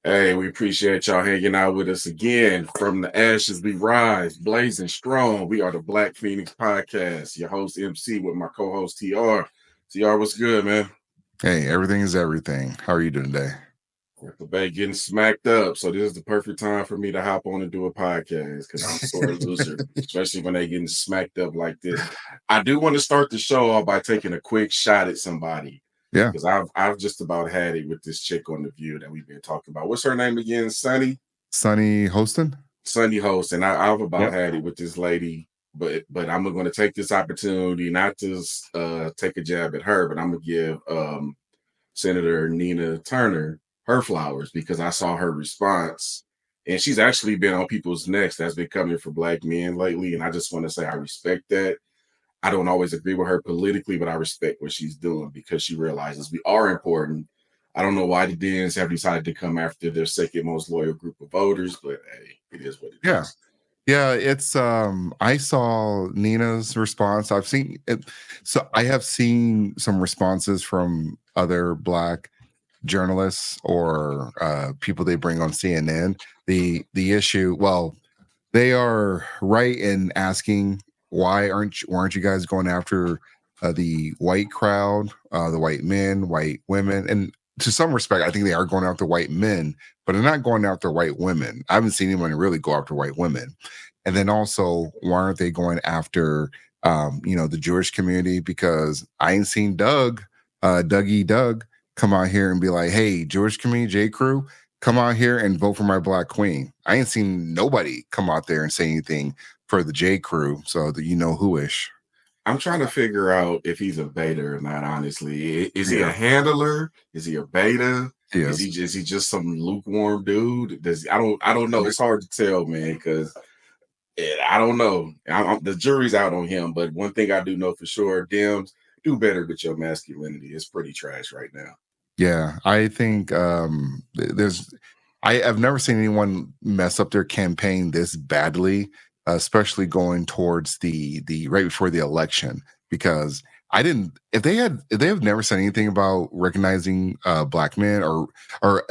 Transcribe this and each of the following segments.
Hey, we appreciate y'all hanging out with us again. From the ashes we rise, blazing strong. We are the Black Phoenix Podcast. Your host MC with my co-host TR. TR, what's good, man? Hey, everything is everything. How are you doing today? The Bay getting smacked up, so this is the perfect time for me to hop on and do a podcast because I'm a sore loser, especially when they getting smacked up like this. I do want to start the show off by taking a quick shot at somebody Yeah, because I've just about had it with this chick on the View that we've been talking about. What's her name again? Sunny. Sunny Hostin. Sunday host, and I've about Yep. had it with this lady, but I'm going to take this opportunity not to take a jab at her, but I'm going to give Senator Nina Turner her flowers because I saw her response, and she's actually been on people's necks that's been coming for Black men lately, and I just want to say I respect that. I don't always agree with her politically, but I respect what she's doing because she realizes we are important. I don't know why the Dems have decided to come after their second most loyal group of voters, but hey, it is what it Yeah. is. Yeah, it's I saw Nina's response. I've seen it, so I have seen some responses from other Black journalists or people they bring on CNN. The issue, well, they are right in asking why aren't you guys going after the white crowd, the white men, white women, and to some respect, I think they are going after white men, but they're not going after white women. I haven't seen anyone really go after white women. And then also, why aren't they going after the Jewish community? Because I ain't seen Dougie Doug, come out here and be like, "Hey, Jewish community, J. Crew, come out here and vote for my Black queen." I ain't seen nobody come out there and say anything for the J. Crew, so that you know who-ish. I'm trying to figure out if he's a beta or not, honestly. Is he a Yeah, handler? Is he a beta? he Is he is. just some lukewarm dude? I don't know. It's hard to tell, man, because I don't know. The jury's out on him, but one thing I do know for sure, Dems, do better with your masculinity. It's pretty trash right now. Yeah, I think there's I've never seen anyone mess up their campaign this badly, especially going towards the right before the election. Because I didn't if they have never said anything about recognizing Black men or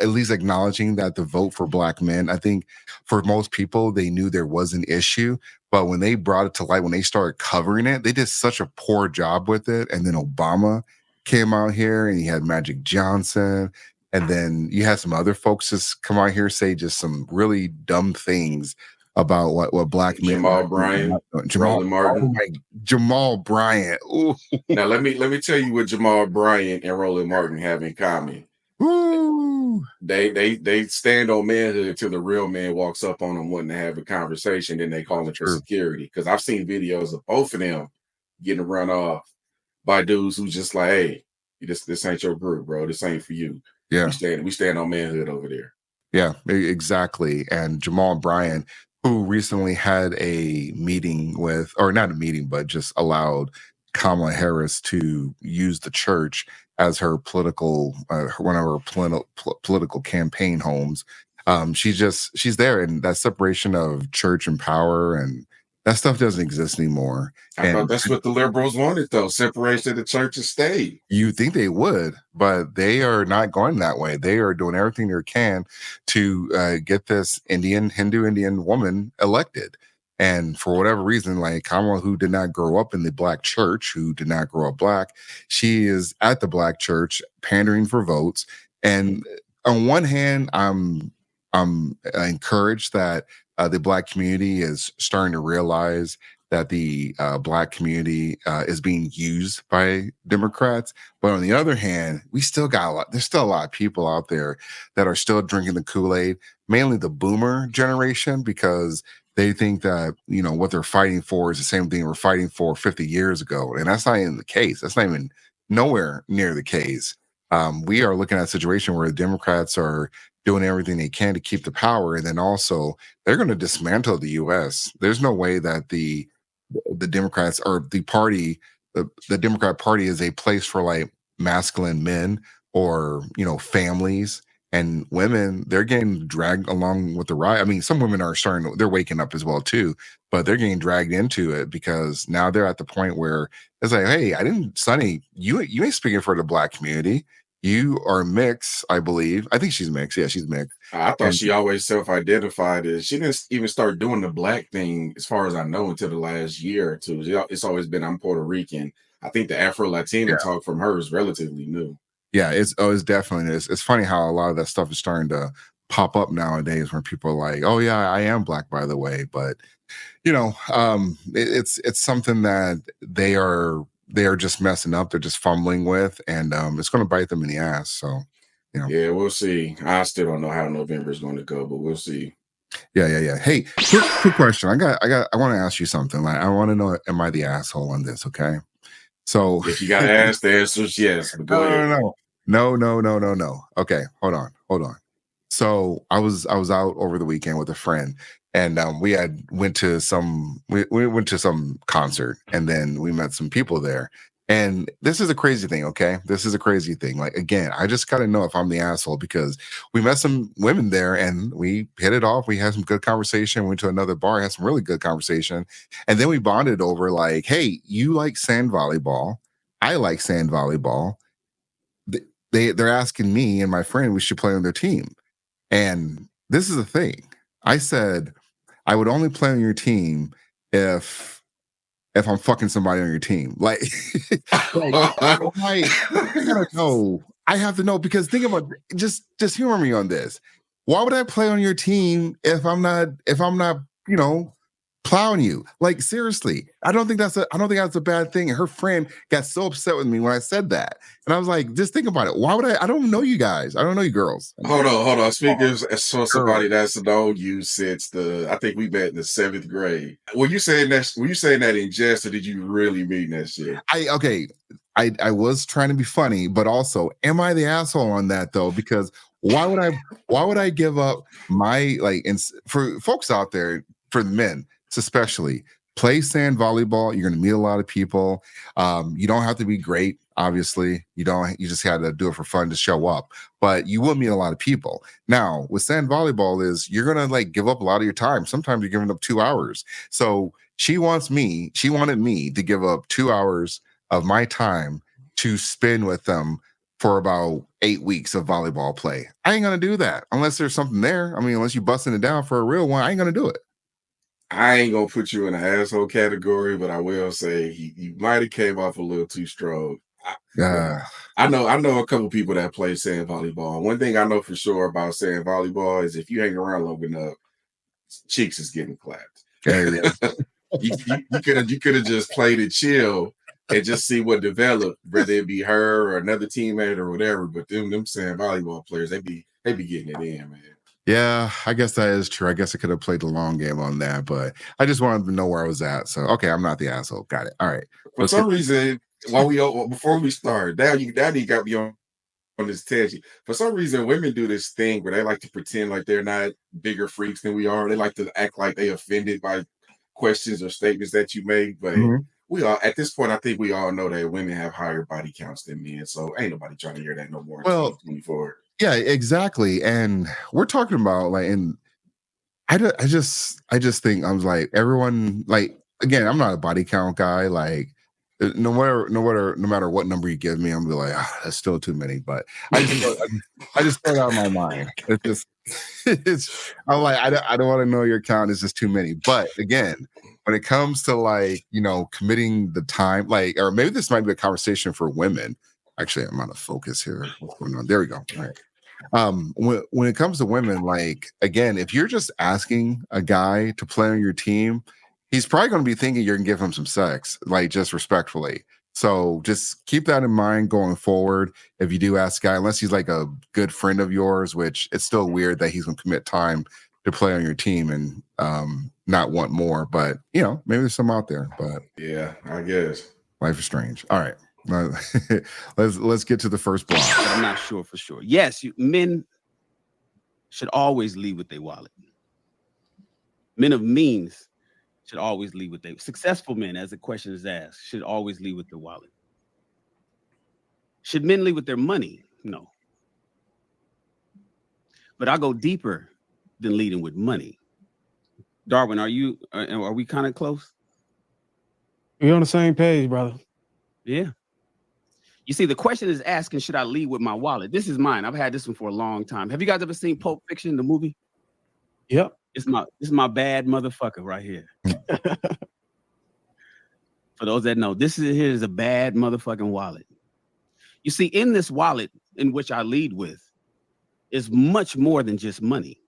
at least acknowledging that the vote for Black men, I think for most people they knew there was an issue. But when they brought it to light, when they started covering it, they did such a poor job with it. And then Obama came out here and you had Magic Johnson. And then you had some other folks just come out here say just some really dumb things about what Black men Jamal Bryant, Roland Oh Martin. my, Jamal Bryant. Ooh, Now let me tell you what Jamal Bryant and Roland Martin have in common. ooh, They stand on manhood until the real man walks up on them wanting to have a conversation, then they call it for true. security. Because I've seen videos of both of them getting run off by dudes who just like, hey, this ain't your group, bro. This ain't for you. We Yeah. stand we stand on manhood over there. Yeah, exactly. And Jamal Bryant, who recently had a meeting with, or not a meeting, but just allowed Kamala Harris to use the church as her political, one of her political campaign homes. She's there, and that separation of church and power and that stuff doesn't exist anymore. I thought And that's what the liberals wanted, though. Separation of the church and state. you think they would, but they are not going that way. They are doing everything they can to get this Hindu Indian woman elected. And for whatever reason, like Kamala, who did not grow up in the Black church, who did not grow up Black, she is at the Black church pandering for votes. And on one hand, I'm encouraged that the Black community is starting to realize that the Black community is being used by Democrats. But on the other hand, we still got a lot. There's still a lot of people out there that are still drinking the Kool-Aid, mainly the Boomer generation, because they think that what they're fighting for is the same thing we're fighting for 50 years ago, and that's not even the case. That's not even nowhere near the case. We are looking at a situation where the Democrats are doing everything they can to keep the power, and then also they're going to dismantle the U.S. There's no way that the Democrats or the Democrat Party is a place for like masculine men or families and women. They're getting dragged along with the ride. I mean, some women are they're waking up as well too, but they're getting dragged into it because now they're at the point where it's like, hey, I didn't, Sonny, you ain't speaking for the Black community. you are mixed, I believe. I think she's mixed. Yeah, she's mixed. I thought And she always self-identified as she didn't even start doing the black thing, as far as I know, until the last year or two. It's always been I'm Puerto Rican. I think the Afro Latina yeah, talk from her is relatively new. yeah, it's definitely is. It's funny how a lot of that stuff is starting to pop up nowadays, where people are like, "Oh yeah, I am black, by the way," but it's something that they are just messing up. They're just fumbling with, and it's going to bite them in the ass. So, you know, Yeah, we'll see. I still don't know how November is going to go, but we'll see. yeah. Hey, quick question. I want to ask you something. Like, I want to know, am I the asshole on this? Okay, so If you got to ask, the answer is yes. But go ahead. no. Okay, hold on. So I was out over the weekend with a friend, and we went to some concert, and then we met some people there. And this is a crazy thing, okay? This is a crazy thing. Like, again, I just gotta know if I'm the asshole, because we met some women there and we hit it off. We had some good conversation. Went to another bar, had some really good conversation, and then we bonded over like, hey, you like sand volleyball, I like sand volleyball. They're asking me and my friend we should play on their team. And this is the thing. I said I would only play on your team if I'm fucking somebody on your team. Like, like I gotta know. I have to know, because think about, just humor me on this. Why would I play on your team if I'm not, you know, plowing you? Like, seriously. I don't think that's a bad thing. And her friend got so upset with me when I said that. And I was like, just think about it. Why would I don't know you guys. I don't know you girls. I mean, Hold on. oh, Speaking as so girl. somebody that's known you since I think we met in the seventh grade. Were you saying that in jest, or did you really mean that shit? I okay. I was trying to be funny, but also, am I the asshole on that though? Because why would I why would I give up my, like, and for folks out there, for the men especially, play sand volleyball. You're gonna meet a lot of people. You don't have to be great, obviously. You just had to do it for fun to show up. But you will meet a lot of people. Now, with sand volleyball is you're gonna like give up a lot of your time. Sometimes you're giving up 2 hours. So she wanted me to give up 2 hours of my time to spend with them for about 8 weeks of volleyball play. I ain't gonna do that unless there's something there. I mean, unless you busting it down for a real one, I ain't gonna do it. I ain't gonna put you in the asshole category, but I will say you might have came off a little too strong. But Uh, I know a couple people that play sand volleyball. One thing I know for sure about sand volleyball is if you hang around long enough, cheeks is getting clapped. there it is. You could have just played it chill and just see what developed, whether it be her or another teammate or whatever. But them sand volleyball players, they be getting it in, man. Yeah, I guess that is true. I guess I could have played the long game on that, but I just wanted to know where I was at. So, okay, I'm not the asshole. Got it. All right, For let's get. some reason, before we start, now you got me on this tangent. For some reason, women do this thing where they like to pretend like they're not bigger freaks than we are. They like to act like they offended by questions or statements that you make. But Mhm. we all, at this point, I think we all know that women have higher body counts than men. So ain't nobody trying to hear that no more in Well, 2024. yeah, exactly. And we're talking about like, and I just think I was like, everyone, like, again, I'm not a body count guy. Like, no matter what number you give me, I'm gonna be like, that's still too many. But I just throw it out of my mind. It's just I'm like, I don't want to know your count. It's just too many. But again, when it comes to, like, committing the time, like, or maybe this might be a conversation for women. Actually, I'm out of focus here. What's going on? There we go. All right. When it comes to women, like, again, if you're just asking a guy to play on your team, he's probably going to be thinking you're going to give him some sex, like, just respectfully. So just keep that in mind going forward. If you do ask a guy, unless he's like a good friend of yours, which it's still weird that he's going to commit time to play on your team and not want more. But maybe there's some out there. But Yeah, I guess. life is strange. All right. Let's get to the first block. But I'm not sure for sure. Yes, men should always lead with their wallet. Men of means should always lead with their successful men, as the question is asked, should always lead with their wallet. Should men lead with their money? No. But I'll go deeper than leading with money. Darwin, are we kind of close? We're on the same page, brother. Yeah. You see, the question is asking, should I lead with my wallet? This is mine. I've had this one for a long time. Have you guys ever seen Pulp Fiction, the movie? Yep. This is my bad motherfucker right here. For those that know, here is a bad motherfucking wallet. You see, in this wallet in which I lead with is much more than just money.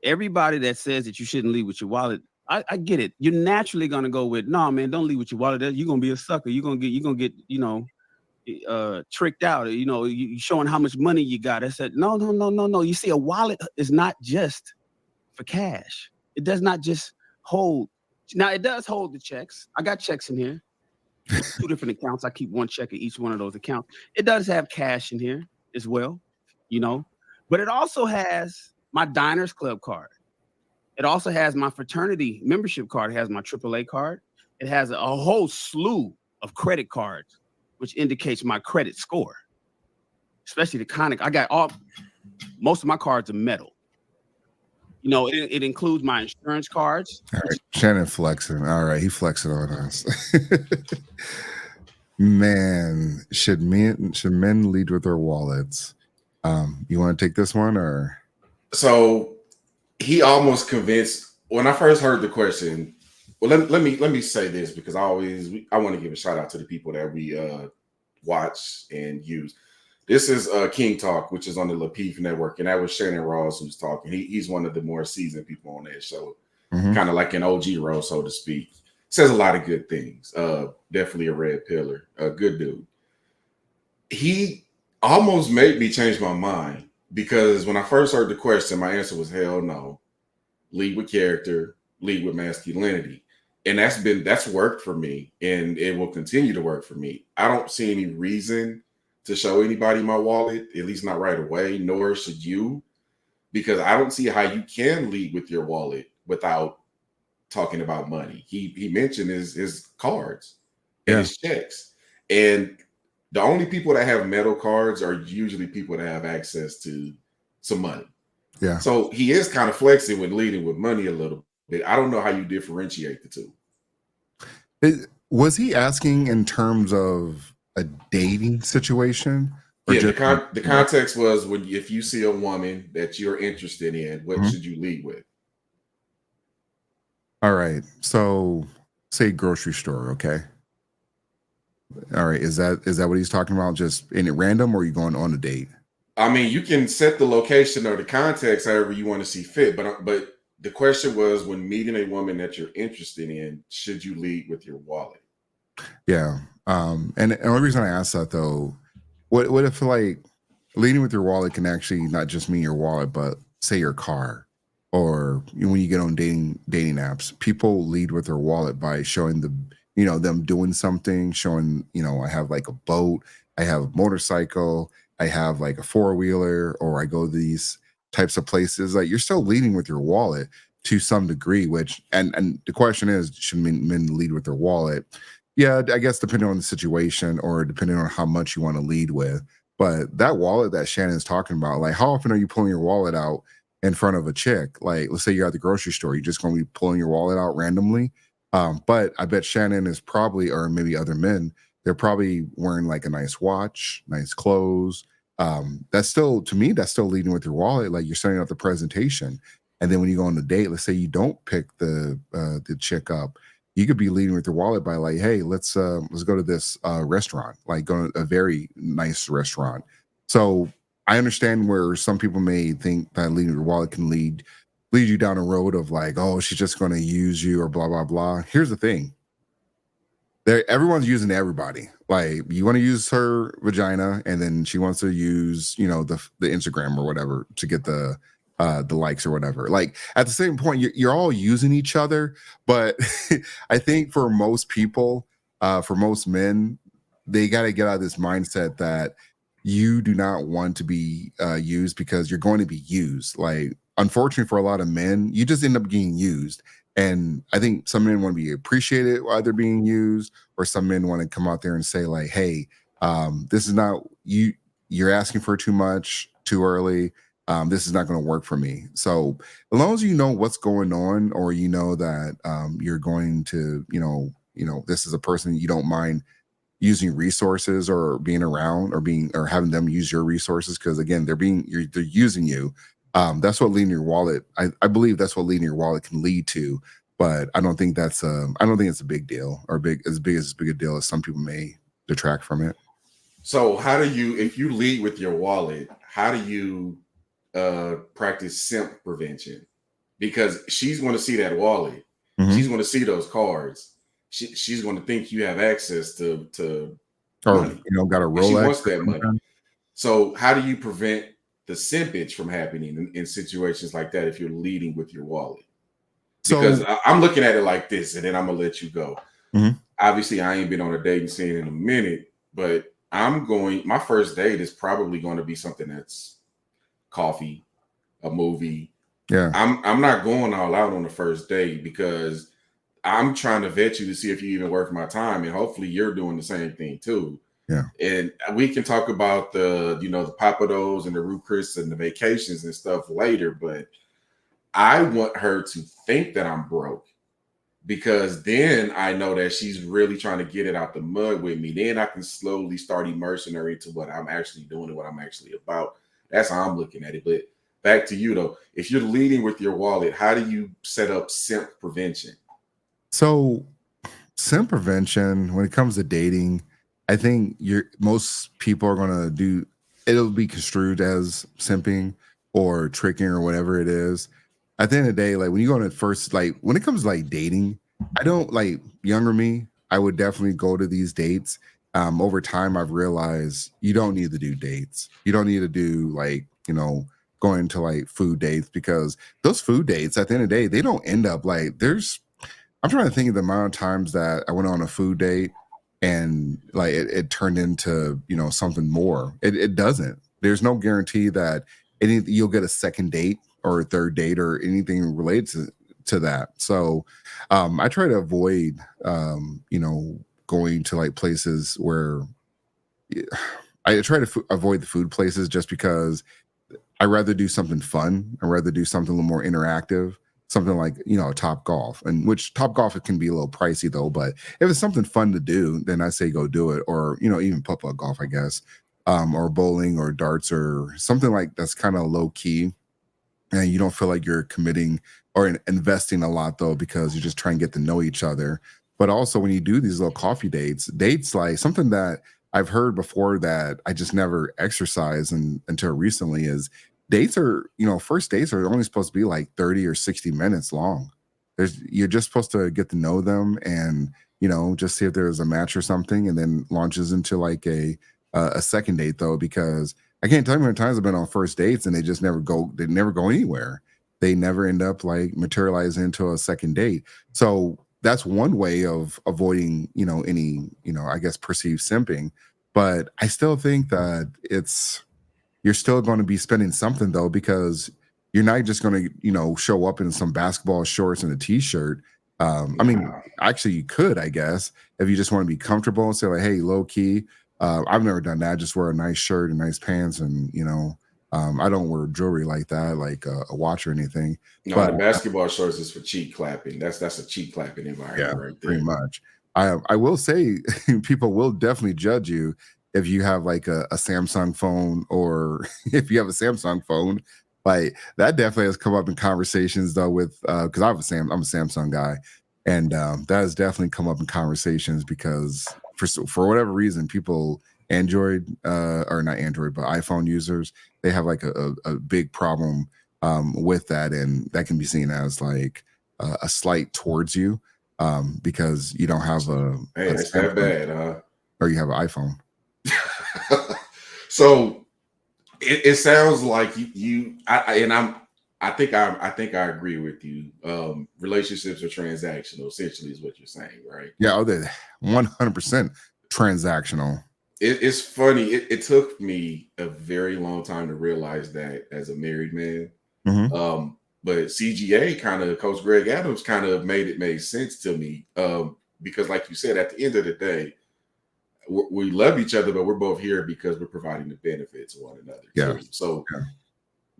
Everybody that says that you shouldn't lead with your wallet, I get it. You're naturally gonna go with, no, man, don't lead with your wallet. You're gonna be a sucker. You're gonna get, tricked out. You showing how much money you got. I said, no. You see, a wallet is not just for cash. It does not just hold. Now it does hold the checks. I got checks in here. 2 different accounts. I keep one check at each one of those accounts. It does have cash in here as well, but it also has my Diners Club card. It also has my fraternity membership card. It has my AAA card. It has a whole slew of credit cards, which indicates my credit score, especially the kind of, most of my cards are metal. It includes my insurance cards. All right, Shannon flexing. All right, he flexing on us. Man, should men lead with their wallets? You want to take this one, or? So he almost convinced. When I first heard the question, well, let me say this, because I want to give a shout out to the people that we watch and use. This is King Talk, which is on the Lapeef Network, and that was Shannon Ross who's talking. He's one of the more seasoned people on that show, kind of like an OG role, so to speak. Says a lot of good things. Definitely a red pillar, a good dude. He almost made me change my mind, because when I first heard the question, my answer was hell no. Lead with character, lead with masculinity. And that's worked for me, and it will continue to work for me. I don't see any reason to show anybody my wallet, at least not right away, nor should you, because I don't see how you can lead with your wallet without talking about money. He mentioned his cards and his checks. And the only people that have metal cards are usually people that have access to some money. Yeah. So he is kind of flexing with leading with money a little bit. I don't know how you differentiate the two. Was he asking in terms of a dating situation? Yeah, the context was if you see a woman that you're interested in, what should you lead with? All right. So say grocery store, okay? All right. Is that what he's talking about? Just in it random, or are you going on a date? I mean, you can set the location or the context however you want to see fit, but the question was, when meeting a woman that you're interested in, should you lead with your wallet? Yeah. And the only reason I asked that, though, what if like leading with your wallet can actually not just mean your wallet, but say your car, or when you get on dating apps, people lead with their wallet by showing them doing something, showing, I have like a boat, I have a motorcycle, I have like a 4-wheeler, or I go to these types of places. Like, you're still leading with your wallet to some degree, which, and the question is, should men lead with their wallet? Yeah, I guess depending on the situation, or depending on how much you want to lead with. But that wallet that Shannon's talking about, like, how often are you pulling your wallet out in front of a chick? Like, let's say you're at the grocery store, you're just going to be pulling your wallet out randomly. But I bet Shannon is probably, or maybe other men, they're probably wearing like a nice watch, nice clothes. That's still, to me, that's still leading with your wallet. Like, you're setting up the presentation. And then when you go on a date, let's say you don't pick the chick up, you could be leading with your wallet by like, hey, let's go to this restaurant, like go to a very nice restaurant. So I understand where some people may think that leading with your wallet can lead you down a road of like, oh, she's just going to use you, or blah, blah, blah. Here's the thing. Everyone's using everybody. Like, you want to use her vagina, and then she wants to use, the Instagram or whatever to get the likes or whatever. Like, at the same point, you're all using each other. But I think for most people, for most men, they got to get out of this mindset that you do not want to be used, because you're going to be used. Like, unfortunately for a lot of men, you just end up getting used. And I think some men want to be appreciated while they're being used, or some men want to come out there and say like, hey, this is not you. You're asking for too much too early. This is not going to work for me. So as long as you know what's going on, or you know that you're going to, this is a person you don't mind using resources or being around or having them use your resources, because again they're using you. That's what leading your wallet. I believe that's what leading your wallet can lead to, but I don't think it's a big deal or as big a deal as some people may detract from it. So how do you, if you lead with your wallet, how do you practice simp prevention? Because she's going to see that wallet, Mm-hmm. she's going to see those cards, she's going to think you have access to Or money, got a and she Rolex wants or that money. something. So how do you prevent the simpage from happening in situations like that if you're leading with your wallet? Because So I'm looking at it like this, and then I'm gonna let you go. mhm. Obviously, I ain't been on a dating scene in a minute, but my first date is probably going to be something that's coffee, a movie. Yeah. I'm not going all out on the first date because I'm trying to vet you to see if you even worth my time, and hopefully you're doing the same thing too. Yeah. And we can talk about the Papados and the Ruth Chris and the vacations and stuff later, but I want her to think that I'm broke, because then I know that she's really trying to get it out the mud with me. Then I can slowly start immersing her into what I'm actually doing and what I'm actually about. That's how I'm looking at it. But back to you though, if you're leading with your wallet, how do you set up simp prevention? So simp prevention, when it comes to dating, I think most people are gonna do it'll be construed as simping or tricking or whatever it is. At the end of the day, like when you go on at first, like when it comes to like dating, I don't like younger me, I would definitely go to these dates. Over time I've realized you don't need to do dates. You don't need to do like, going to like food dates, because those food dates at the end of the day, they don't end up like I'm trying to think of the amount of times that I went on a food date and like it turned into, something more. It doesn't. There's no guarantee that you'll get a second date or a third date or anything related to that. So I try to avoid, going to like places where I try to avoid the food places, just because I rather do something fun. I rather do something a little more interactive, something like Top Golf, and which Top Golf, it can be a little pricey though. But if it's something fun to do, then I say go do it, or even putt-putt golf, I guess, or bowling or darts or something like that's kind of low key, and you don't feel like you're committing or investing a lot though, because you're just trying to get to know each other. But also when you do these little coffee dates like something that I've heard before that I just never exercised until recently is dates are, first dates are only supposed to be like 30 or 60 minutes long. You're just supposed to get to know them and, just see if there's a match or something, and then launches into like a second date though, because I can't tell you how many times I've been on first dates and they never go anywhere. They never end up like materializing into a second date. So that's one way of avoiding, any, I guess perceived simping. But I still think that you're still going to be spending something though, because you're not just going to, show up in some basketball shorts and a t-shirt. I mean, Nah. actually you could, I guess, if you just want to be comfortable and say like, hey, low key, I've never done that. I just wear a nice shirt and nice pants, and I don't wear jewelry like that, like a watch or anything. No, But the basketball shorts is for cheek clapping. That's a cheek clapping yeah, environment right pretty there. much. I will say people will definitely judge you if you have like a Samsung phone, or if you have a Samsung phone. Like that definitely has come up in conversations though, with because I'm a Samsung guy, and that has definitely come up in conversations because for whatever reason, people Android or not Android but iPhone users, they have like a big problem with that, and that can be seen as like a slight towards you, because you don't have Hey, a it's that Samsung bad, huh? or you have an iPhone. So it sounds like I think I agree with you. Relationships are transactional, essentially, is what you're saying, right? Yeah, oh, they're 100% transactional. It's funny. It took me a very long time to realize that as a married man. Hmm. But CGA kind of, Coach Greg Adams kind of made sense to me, because, like you said, at the end of the day, we love each other, but we're both here because we're providing the benefits of one another Yeah, too. So yeah,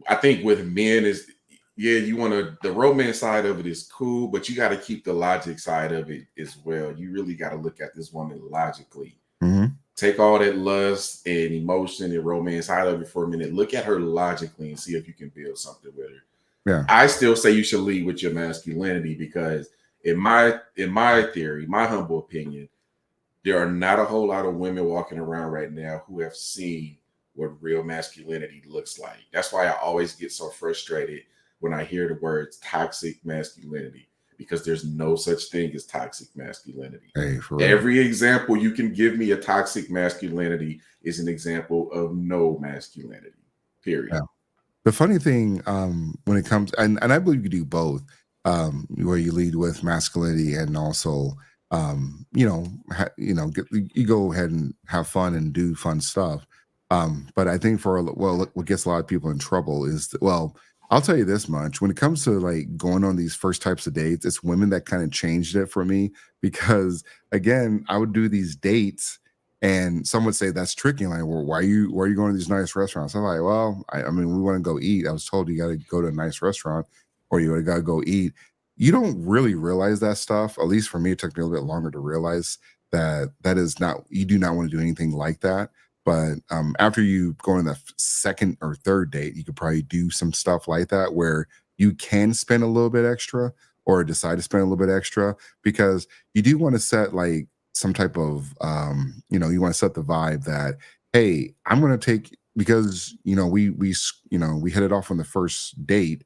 I think with men is, yeah, you want to, the romance side of it is cool, but you got to keep the logic side of it as well. You really got to look at this woman logically. Mm-hmm. Take all that lust and emotion and romance out of it for a minute. Look at her logically and see if you can build something with her. Yeah. I still say you should lead with your masculinity because in my theory, my humble opinion, there are not a whole lot of women walking around right now who have seen what real masculinity looks like. That's why I always get so frustrated when I hear the words toxic masculinity because there's no such thing as toxic masculinity. Hey, for real. Every example you can give me a toxic masculinity is an example of no masculinity. Yeah. Period. The funny thing, when it comes, and I believe you do both, where you lead with masculinity and also, you go ahead and have fun and do fun stuff. But I think what gets a lot of people in trouble is, I'll tell you this much: when it comes to like going on these first types of dates, it's women that kind of changed it for me because again, I would do these dates. And some would say that's tricky. Like, well, why are you going to these nice restaurants? I'm like, well, I mean, we want to go eat. I was told you got to go to a nice restaurant or you got to go eat. You don't really realize that stuff. At least for me, it took me a little bit longer to realize that is not, you do not want to do anything like that. But after you go on the second or third date, you could probably do some stuff like that where you can spend a little bit extra or decide to spend a little bit extra because you do want to set like some type of you want to set the vibe that, hey, I'm going to take, because we hit it off on the first date,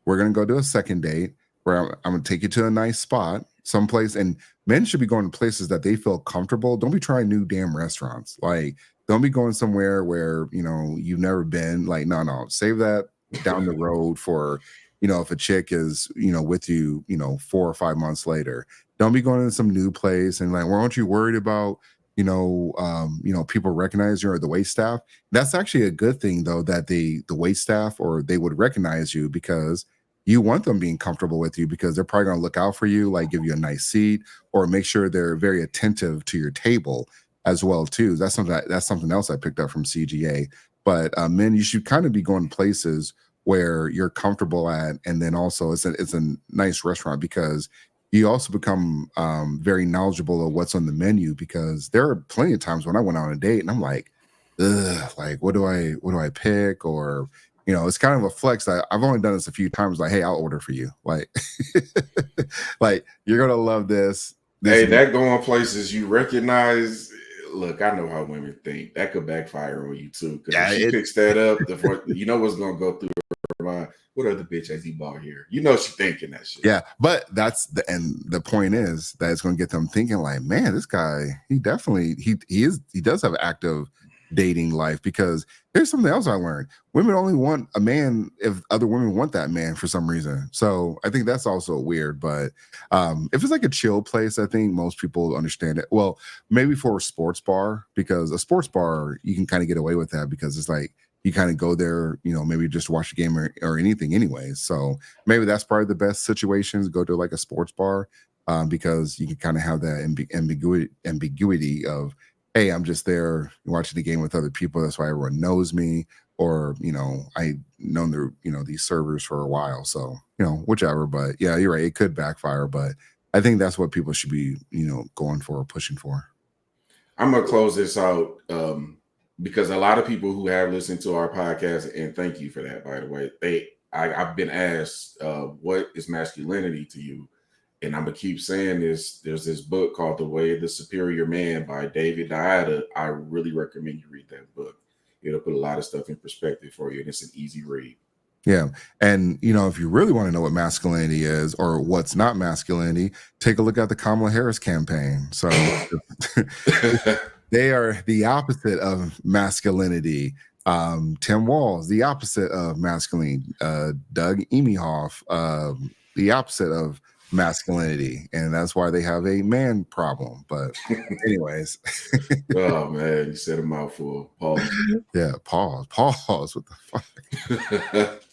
we're going to go to a second date where I'm going to take you to a nice spot someplace. And men should be going to places that they feel comfortable. Don't be trying new damn restaurants. Like, don't be going somewhere where you've never been. Like, no, save that down the road for if a chick is with you 4 or 5 months later. Don't be going to some new place and like, well, aren't you worried about people recognize you or the wait staff? That's actually a good thing though, that the wait staff or they would recognize you because you want them being comfortable with you because they're probably going to look out for you, like give you a nice seat or make sure they're very attentive to your table as well too. That's something else I picked up from CGA. But men, you should kind of be going places where you're comfortable at, and then also it's a nice restaurant because you also become very knowledgeable of what's on the menu, because there are plenty of times when I went on a date and I'm like, ugh, like what do I pick? Or it's kind of a flex. I've only done this a few times. Like, hey, I'll order for you. Like, like you're gonna love this. Hey, that going places you recognize. Look, I know how women think. That could backfire on you too. Because if she picks that up, you know what's gonna go through her mind. What other bitch has he bought here? You know she thinking that shit. Yeah, but the point is that it's going to get them thinking like, man, this guy, he definitely he does have active dating life. Because here's something else I learned: women only want a man if other women want that man for some reason. So I think that's also weird. But if it's like a chill place, I think most people understand it. Well, maybe for a sports bar, because a sports bar you can kind of get away with that because it's like you kind of go there, maybe just watch the game or anything anyways. So maybe that's probably the best situations, go to like a sports bar, because you can kind of have that ambiguity of, hey, I'm just there watching the game with other people. That's why everyone knows me. Or, I've known these servers for a while. So, whichever. But yeah, you're right. It could backfire. But I think that's what people should be, going for or pushing for. I'm going to close this out because a lot of people who have listened to our podcast, and thank you for that, by the way, I've been asked, what is masculinity to you? And I'm going to keep saying this. There's this book called The Way of the Superior Man by David Diada. I really recommend you read that book. It'll put a lot of stuff in perspective for you, and it's an easy read. Yeah. And, if you really want to know what masculinity is or what's not masculinity, take a look at the Kamala Harris campaign. So they are the opposite of masculinity. Tim Walz, the opposite of masculine. Doug Emhoff, the opposite of masculinity. And that's why they have a man problem. But anyways. Oh, man, you said a mouthful. Pause. Yeah, pause. What the fuck?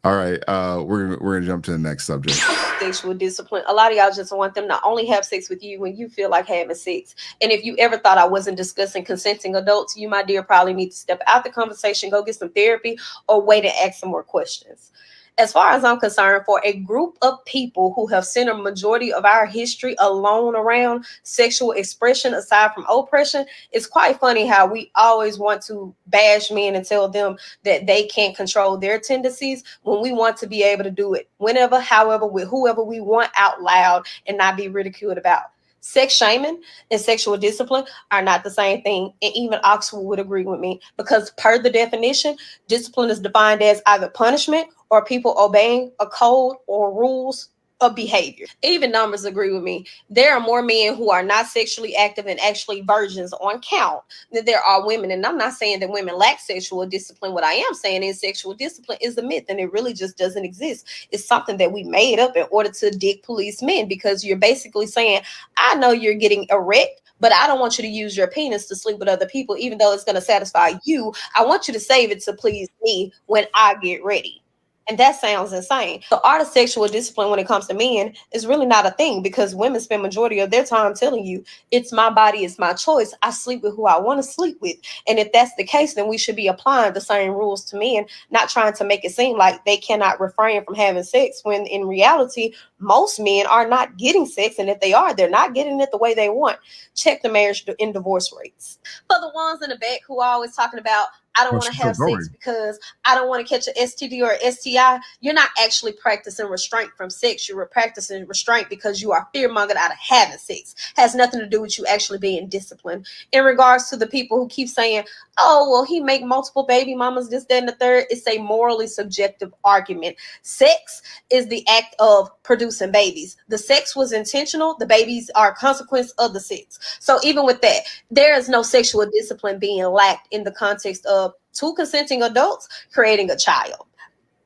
All right, we're gonna jump to the next subject. Sexual discipline. A lot of y'all just want them to only have sex with you when you feel like having sex. And if you ever thought I wasn't discussing consenting adults, you, my dear, probably need to step out the conversation, go get some therapy, or wait and ask some more questions. As far as I'm concerned, for a group of people who have centered majority of our history alone around sexual expression aside from oppression, it's quite funny how we always want to bash men and tell them that they can't control their tendencies when we want to be able to do it whenever, however, with whoever we want out loud and not be ridiculed about. Sex shaming and sexual discipline are not the same thing. And even Oxford would agree with me because, per the definition, discipline is defined as either punishment or people obeying a code or rules of behavior. Even numbers agree with me. There are more men who are not sexually active and actually virgins on count than there are women. And I'm not saying that women lack sexual discipline. What I am saying is sexual discipline is a myth and it really just doesn't exist. It's something that we made up in order to dick police men because you're basically saying, I know you're getting erect, but I don't want you to use your penis to sleep with other people, even though it's going to satisfy you. I want you to save it to please me when I get ready. And that sounds insane. The art of sexual discipline when it comes to men is really not a thing because women spend majority of their time telling you, it's my body, it's my choice. I sleep with who I want to sleep with. And if that's the case, then we should be applying the same rules to men, not trying to make it seem like they cannot refrain from having sex when in reality, most men are not getting sex. And if they are, they're not getting it the way they want. Check the marriage and divorce rates. For the ones in the back who are always talking about, I don't want to have sex because I don't want to catch an STD or STI. You're not actually practicing restraint from sex. You're practicing restraint because you are fear-mongered out of having sex. Has nothing to do with you actually being disciplined. In regards to the people who keep saying, oh, well, he make multiple baby mamas, this, that, and the third, it's a morally subjective argument. Sex is the act of producing babies. The sex was intentional. The babies are a consequence of the sex. So even with that, there is no sexual discipline being lacked in the context of two consenting adults creating a child.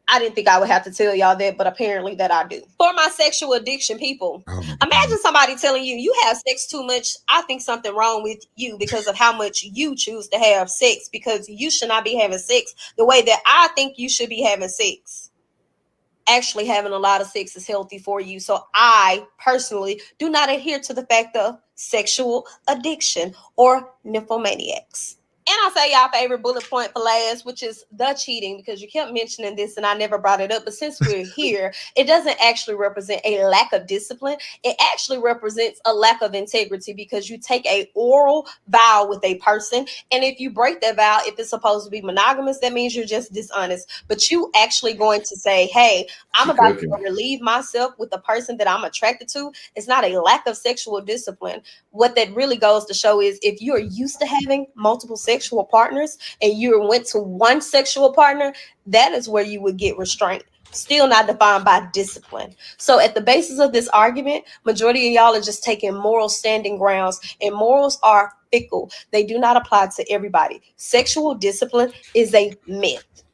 I didn't think I would have to tell y'all that, but apparently that I do. For my sexual addiction people, imagine somebody telling you, you have sex too much. I think something wrong with you because of how much you choose to have sex, because you should not be having sex the way that I think you should be having sex. Actually, having a lot of sex is healthy for you. So I personally do not adhere to the fact of sexual addiction or nymphomaniacs. And I'll say y'all favorite bullet point for last, which is the cheating, because you kept mentioning this and I never brought it up. But since we're here, it doesn't actually represent a lack of discipline. It actually represents a lack of integrity because you take a oral vow with a person. And if you break that vow, if it's supposed to be monogamous, that means you're just dishonest. But you actually going to say, hey, I'm about to relieve myself with the person that I'm attracted to. It's not a lack of sexual discipline. What that really goes to show is if you're used to having multiple sexual partners and you went to one sexual partner, that is where you would get restraint. Still not defined by discipline. So at the basis of this argument, majority of y'all are just taking moral standing grounds, and morals are fickle. They do not apply to everybody. Sexual discipline is a myth.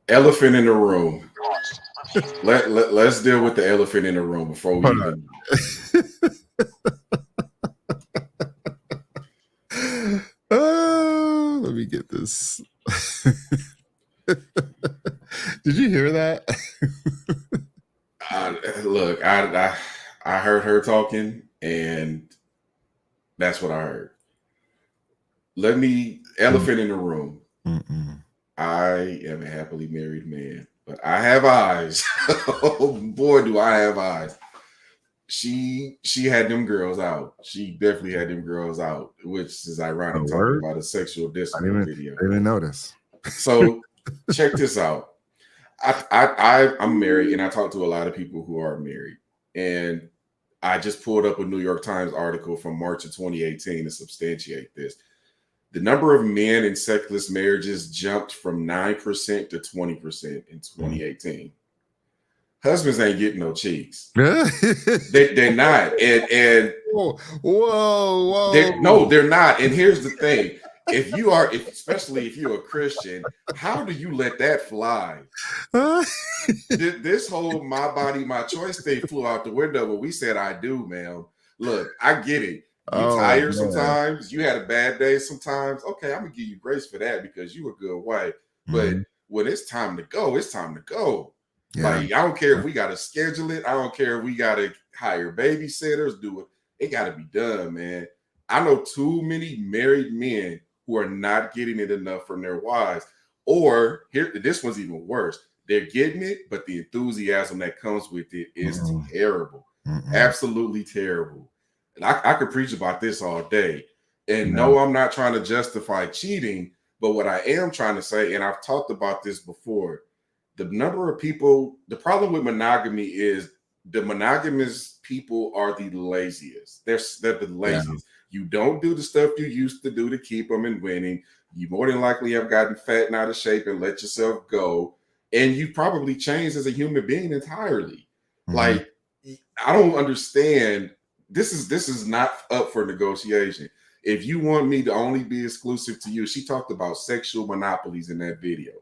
Elephant in the room. Let's deal with the elephant in the room before we even. Let me get this. Did you hear that? Look, I heard her talking, and that's what I heard. Elephant in the room. Mm-mm. I am a happily married man, but I have eyes. Oh boy, do I have eyes. She had them girls out. She definitely had them girls out, which is ironic talking about a sexual discipline video. I didn't notice. So check this out. I'm married, and I talk to a lot of people who are married. And I just pulled up a New York Times article from March of 2018 to substantiate this. The number of men in sexless marriages jumped from 9% to 20% in 2018. Husbands ain't getting no cheeks. They're not. And whoa. They're not. And here's the thing. Especially if you're a Christian, how do you let that fly? This whole my body, my choice thing flew out the window when we said I do, man. Look, I get it. You tired sometimes. You had a bad day sometimes. Okay, I'm gonna give you grace for that because you a good wife. But when it's time to go, it's time to go. Yeah. Like, I don't care if we got to schedule it. I don't care if we got to hire babysitters, do it. It got to be done, man. I know too many married men who are not getting it enough from their wives. Or here, this one's even worse. They're getting it, but the enthusiasm that comes with it is terrible. Absolutely terrible. And I could preach about this all day. And no, I'm not trying to justify cheating, but what I am trying to say, and I've talked about this before, the number of people, the problem with monogamy is the monogamous people are the laziest. They're the laziest. You don't do the stuff you used to do to keep them and winning. You more than likely have gotten fat and out of shape and let yourself go. And you probably changed as a human being entirely. Like, I don't understand. This is not up for negotiation. If you want me to only be exclusive to you, she talked about sexual monopolies in that video.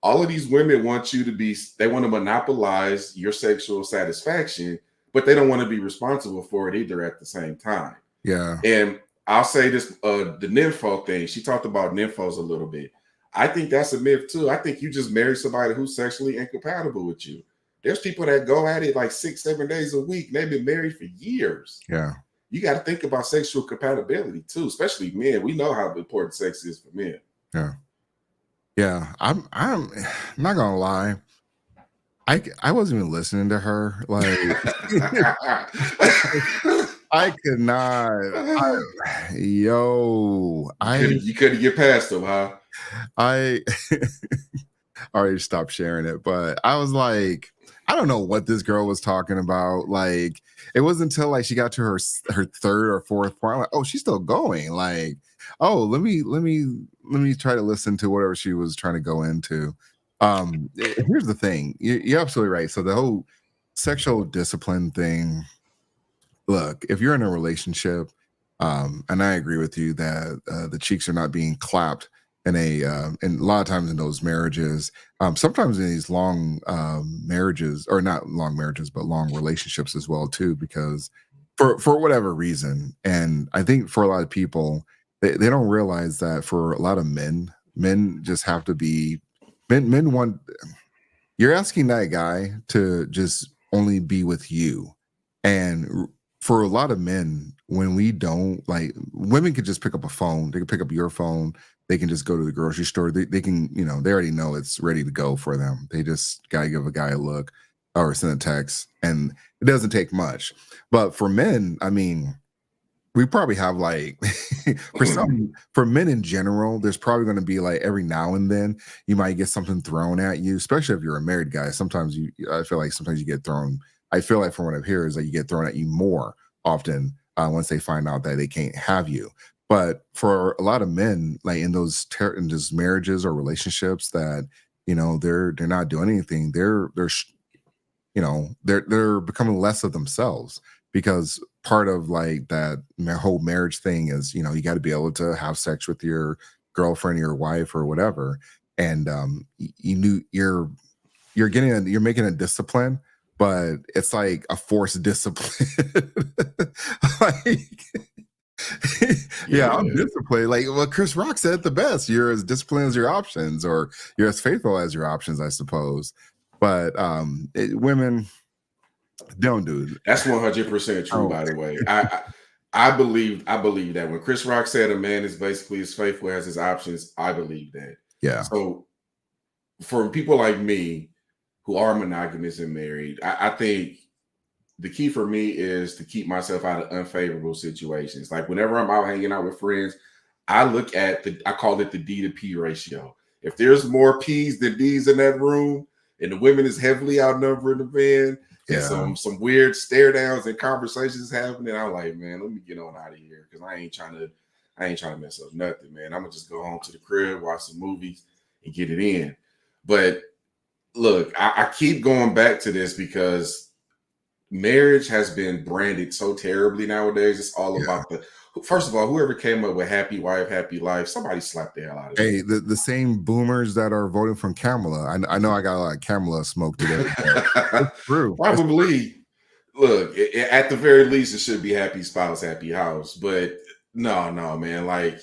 All of these women want you to be, they want to monopolize your sexual satisfaction, but they don't want to be responsible for it either at the same time. Yeah. And I'll say this, the nympho thing, she talked about nymphos a little bit. I think that's a myth too. I think you just marry somebody who's sexually incompatible with you. There's people that go at it like 6-7 days a week. They've been married for years. Yeah. You got to think about sexual compatibility too, especially men. We know how important sex is for men. Yeah. Yeah. I'm not gonna lie. I wasn't even listening to her. Like I could not. You couldn't get past them, huh? I already stopped sharing it, but I was like, I don't know what this girl was talking about. Like, it wasn't until like she got to her third or fourth point, I'm like, oh, she's still going. Like, oh, let me try to listen to whatever she was trying to go into. Here's the thing, you're absolutely right. So the whole sexual discipline thing. Look, if you're in a relationship, and I agree with you that the cheeks are not being clapped in and a lot of times in those marriages, sometimes in these long marriages, or not long marriages, but long relationships as well too, because for whatever reason, and I think for a lot of people, they don't realize that for a lot of men just have to be men want. You're asking that guy to just only be with you, and for a lot of men, when we don't, like, women could just pick up a phone. They can pick up your phone. They can just go to the grocery store. They can, they already know it's ready to go for them. They just got to give a guy a look or send a text, and it doesn't take much. But for men, I mean, we probably have like, for men in general, there's probably going to be like every now and then you might get something thrown at you, especially if you're a married guy. Sometimes I feel like sometimes you get thrown. I feel like from what I've heard is that you get thrown at you more often once they find out that they can't have you. But for a lot of men, like in those marriages or relationships that they're not doing anything, they're becoming less of themselves, because part of like that whole marriage thing is you got to be able to have sex with your girlfriend or your wife or whatever, and you're making a discipline. But it's like a forced discipline. Like, yeah, I'm disciplined. Like, well, Chris Rock said it the best. You're as disciplined as your options, or you're as faithful as your options, I suppose. But women don't do it. That's 100% true, by the way. I believe that when Chris Rock said a man is basically as faithful as his options, I believe that. Yeah. So for people like me who are monogamous and married, I think the key for me is to keep myself out of unfavorable situations. Like whenever I'm out hanging out with friends, I look at I call it the D to P ratio. If there's more P's than D's in that room, and the women is heavily outnumbered the men, and some weird stare downs and conversations happening, I'm like, man, let me get on out of here, because I ain't trying to mess up nothing, man. I'm gonna just go home to the crib, watch some movies, and get it in. But look, I keep going back to this because marriage has been branded so terribly nowadays. It's all about first of all, whoever came up with happy wife, happy life, somebody slapped the hell out of it. Hey, the same boomers that are voting from Kamala. I know I got a lot of Kamala smoke today. It's true. Probably. Look, at the very least, it should be happy spouse, happy house. But no, man. Like,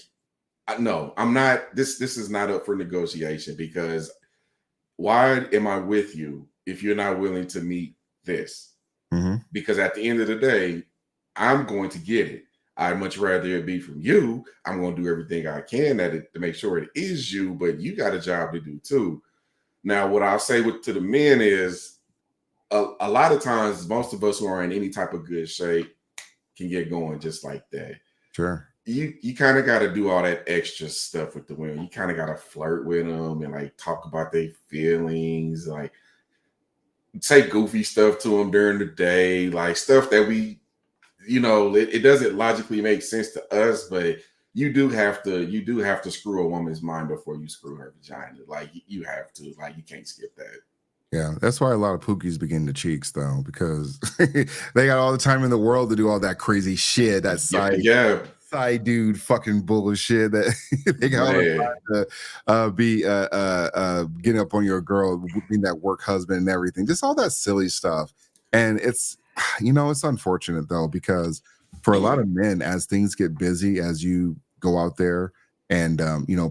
no, I'm not. This is not up for negotiation, because why am I with you if you're not willing to meet this? Mm-hmm. Because at the end of the day, I'm going to get it. I'd much rather it be from you. I'm going to do everything I can at it to make sure it is you, but you got a job to do too. Now, what I'll say to the men is a lot of times, most of us who are in any type of good shape can get going just like that. Sure. You kind of got to do all that extra stuff with the women. You kind of got to flirt with them and like talk about their feelings, like say goofy stuff to them during the day, like stuff that we, it doesn't logically make sense to us, but you do have to screw a woman's mind before you screw her vagina. Like you have to, like you can't skip that. Yeah, that's why a lot of pookies begin to cheeks though, because they got all the time in the world to do all that crazy shit, that side dude fucking bullshit that they got all the time to be getting up on your girl, being that work husband and everything, just all that silly stuff. And it's it's unfortunate though, because for a lot of men, as things get busy, as you go out there and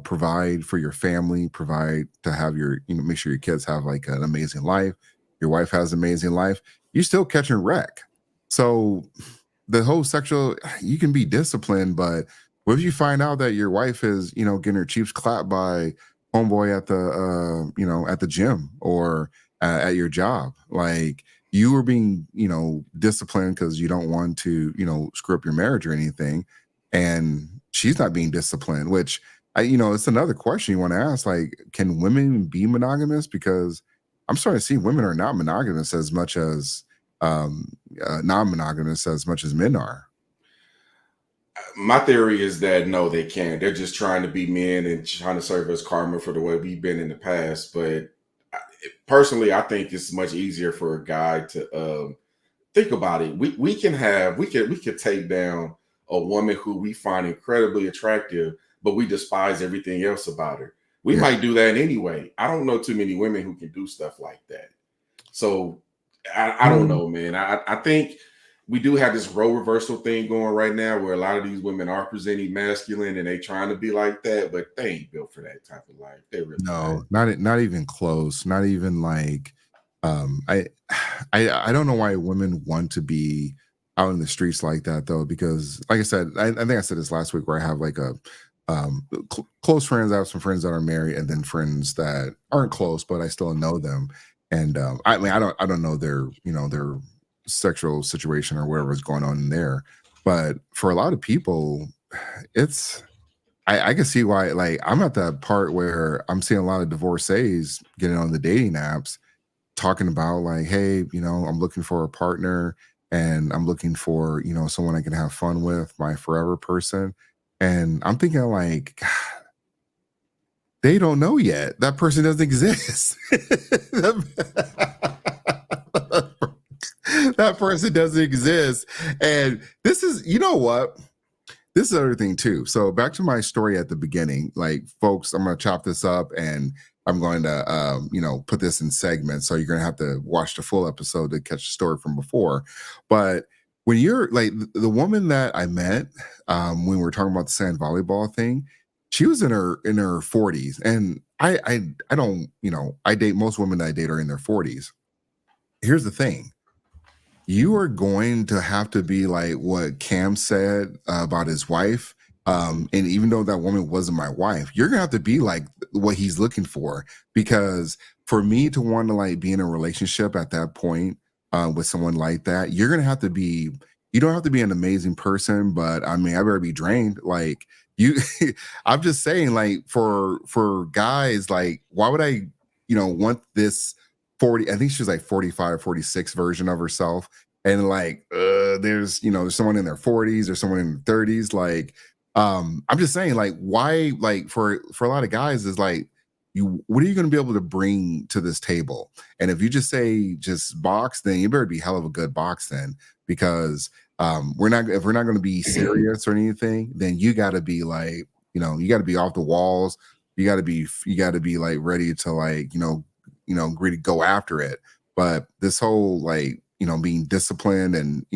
provide for your family, provide to have your, make sure your kids have like an amazing life, your wife has an amazing life, you're still catching wreck. So the whole sexual, you can be disciplined, but what if you find out that your wife is, getting her cheeks clapped by homeboy at the at the gym or at your job? Like you were being, disciplined because you don't want to, screw up your marriage or anything, and she's not being disciplined, which it's another question you want to ask. Like, can women be monogamous? Because I'm starting to see women are not monogamous as much as non-monogamous as much as men are. My theory is that no, they can't. They're just trying to be men and trying to serve as karma for the way we've been in the past. But personally, I think it's much easier for a guy to think about it. We could take down a woman who we find incredibly attractive, but we despise everything else about her. We might do that anyway. I don't know too many women who can do stuff like that. So I don't know, man. I think we do have this role reversal thing going right now where a lot of these women are presenting masculine and they trying to be like that, but they ain't built for that type of life. They really not even close. Not even like I don't know why women want to be out in the streets like that though, because like I said, I think I said this last week where I have like a close friends. I have some friends that are married and then friends that aren't close, but I still know them. And I mean, I don't know their, their sexual situation or whatever's going on in there. But for a lot of people, it's I can see why. Like I'm at that part where I'm seeing a lot of divorcees getting on the dating apps talking about like, hey, I'm looking for a partner and I'm looking for, someone I can have fun with, my forever person. And I'm thinking like, God, they don't know yet. That person doesn't exist. That person doesn't exist. And this is, what? This is another thing too. So back to my story at the beginning, like folks, I'm going to chop this up and I'm going to, put this in segments. So you're going to have to watch the full episode to catch the story from before. But when you're like the woman that I met when we were talking about the sand volleyball thing, she was in her 40s. And I don't, I date most women that I date are in their 40s. Here's the thing. You are going to have to be like what Cam said about his wife. And even though that woman wasn't my wife, you're going to have to be like what he's looking for. Because for me to want to like be in a relationship at that point with someone like that, you're going to have to be, you don't have to be an amazing person, but I mean, I better be drained. Like you, I'm just saying like for guys, like, why would I, want this 40, I think she was like 45, 46 version of herself. And like, there's someone in their 40s or someone in their 30s. Like, I'm just saying like, why, like for a lot of guys is like, what are you going to be able to bring to this table? And if you just say just box, then you better be hell of a good box then, because if we're not going to be serious or anything, then you got to be like, you got to be off the walls. You got to be like ready to like, really go after it. But this whole like, being disciplined and,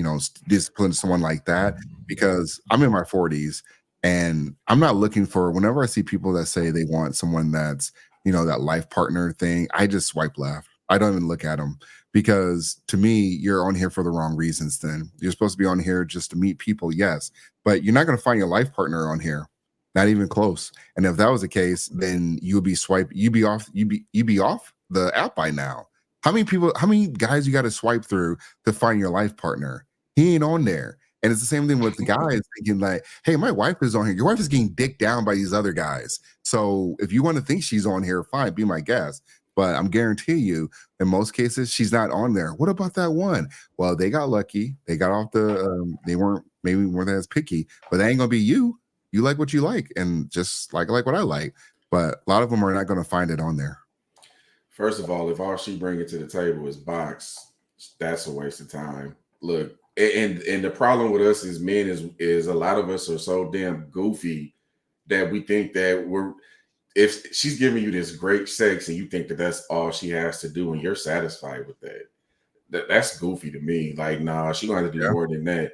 discipline someone like that, because I'm in my 40s and I'm not looking for, whenever I see people that say they want someone that's, that life partner thing, I just swipe left. I don't even look at them because to me, you're on here for the wrong reasons. Then you're supposed to be on here just to meet people, yes, but you're not going to find your life partner on here, not even close. And if that was the case, then you'd be you'd be off the app by now. How many guys you got to swipe through to find your life partner? He ain't on there. And it's the same thing with the guys thinking like, hey, my wife is on here. Your wife is getting dicked down by these other guys. So if you want to think she's on here, fine, be my guest. But I'm guarantee you, in most cases, she's not on there. What about that one? Well, they got lucky. They got off the. They weren't as picky, but that ain't gonna be you. You like what you like, and just like what I like. But a lot of them are not gonna find it on there. First of all, if all she bringing to the table is box, that's a waste of time. Look, and the problem with us as men is a lot of us are so damn goofy that we think that if she's giving you this great sex and you think that that's all she has to do and you're satisfied with that's goofy to me. Like, nah, she gonna have to do more than that.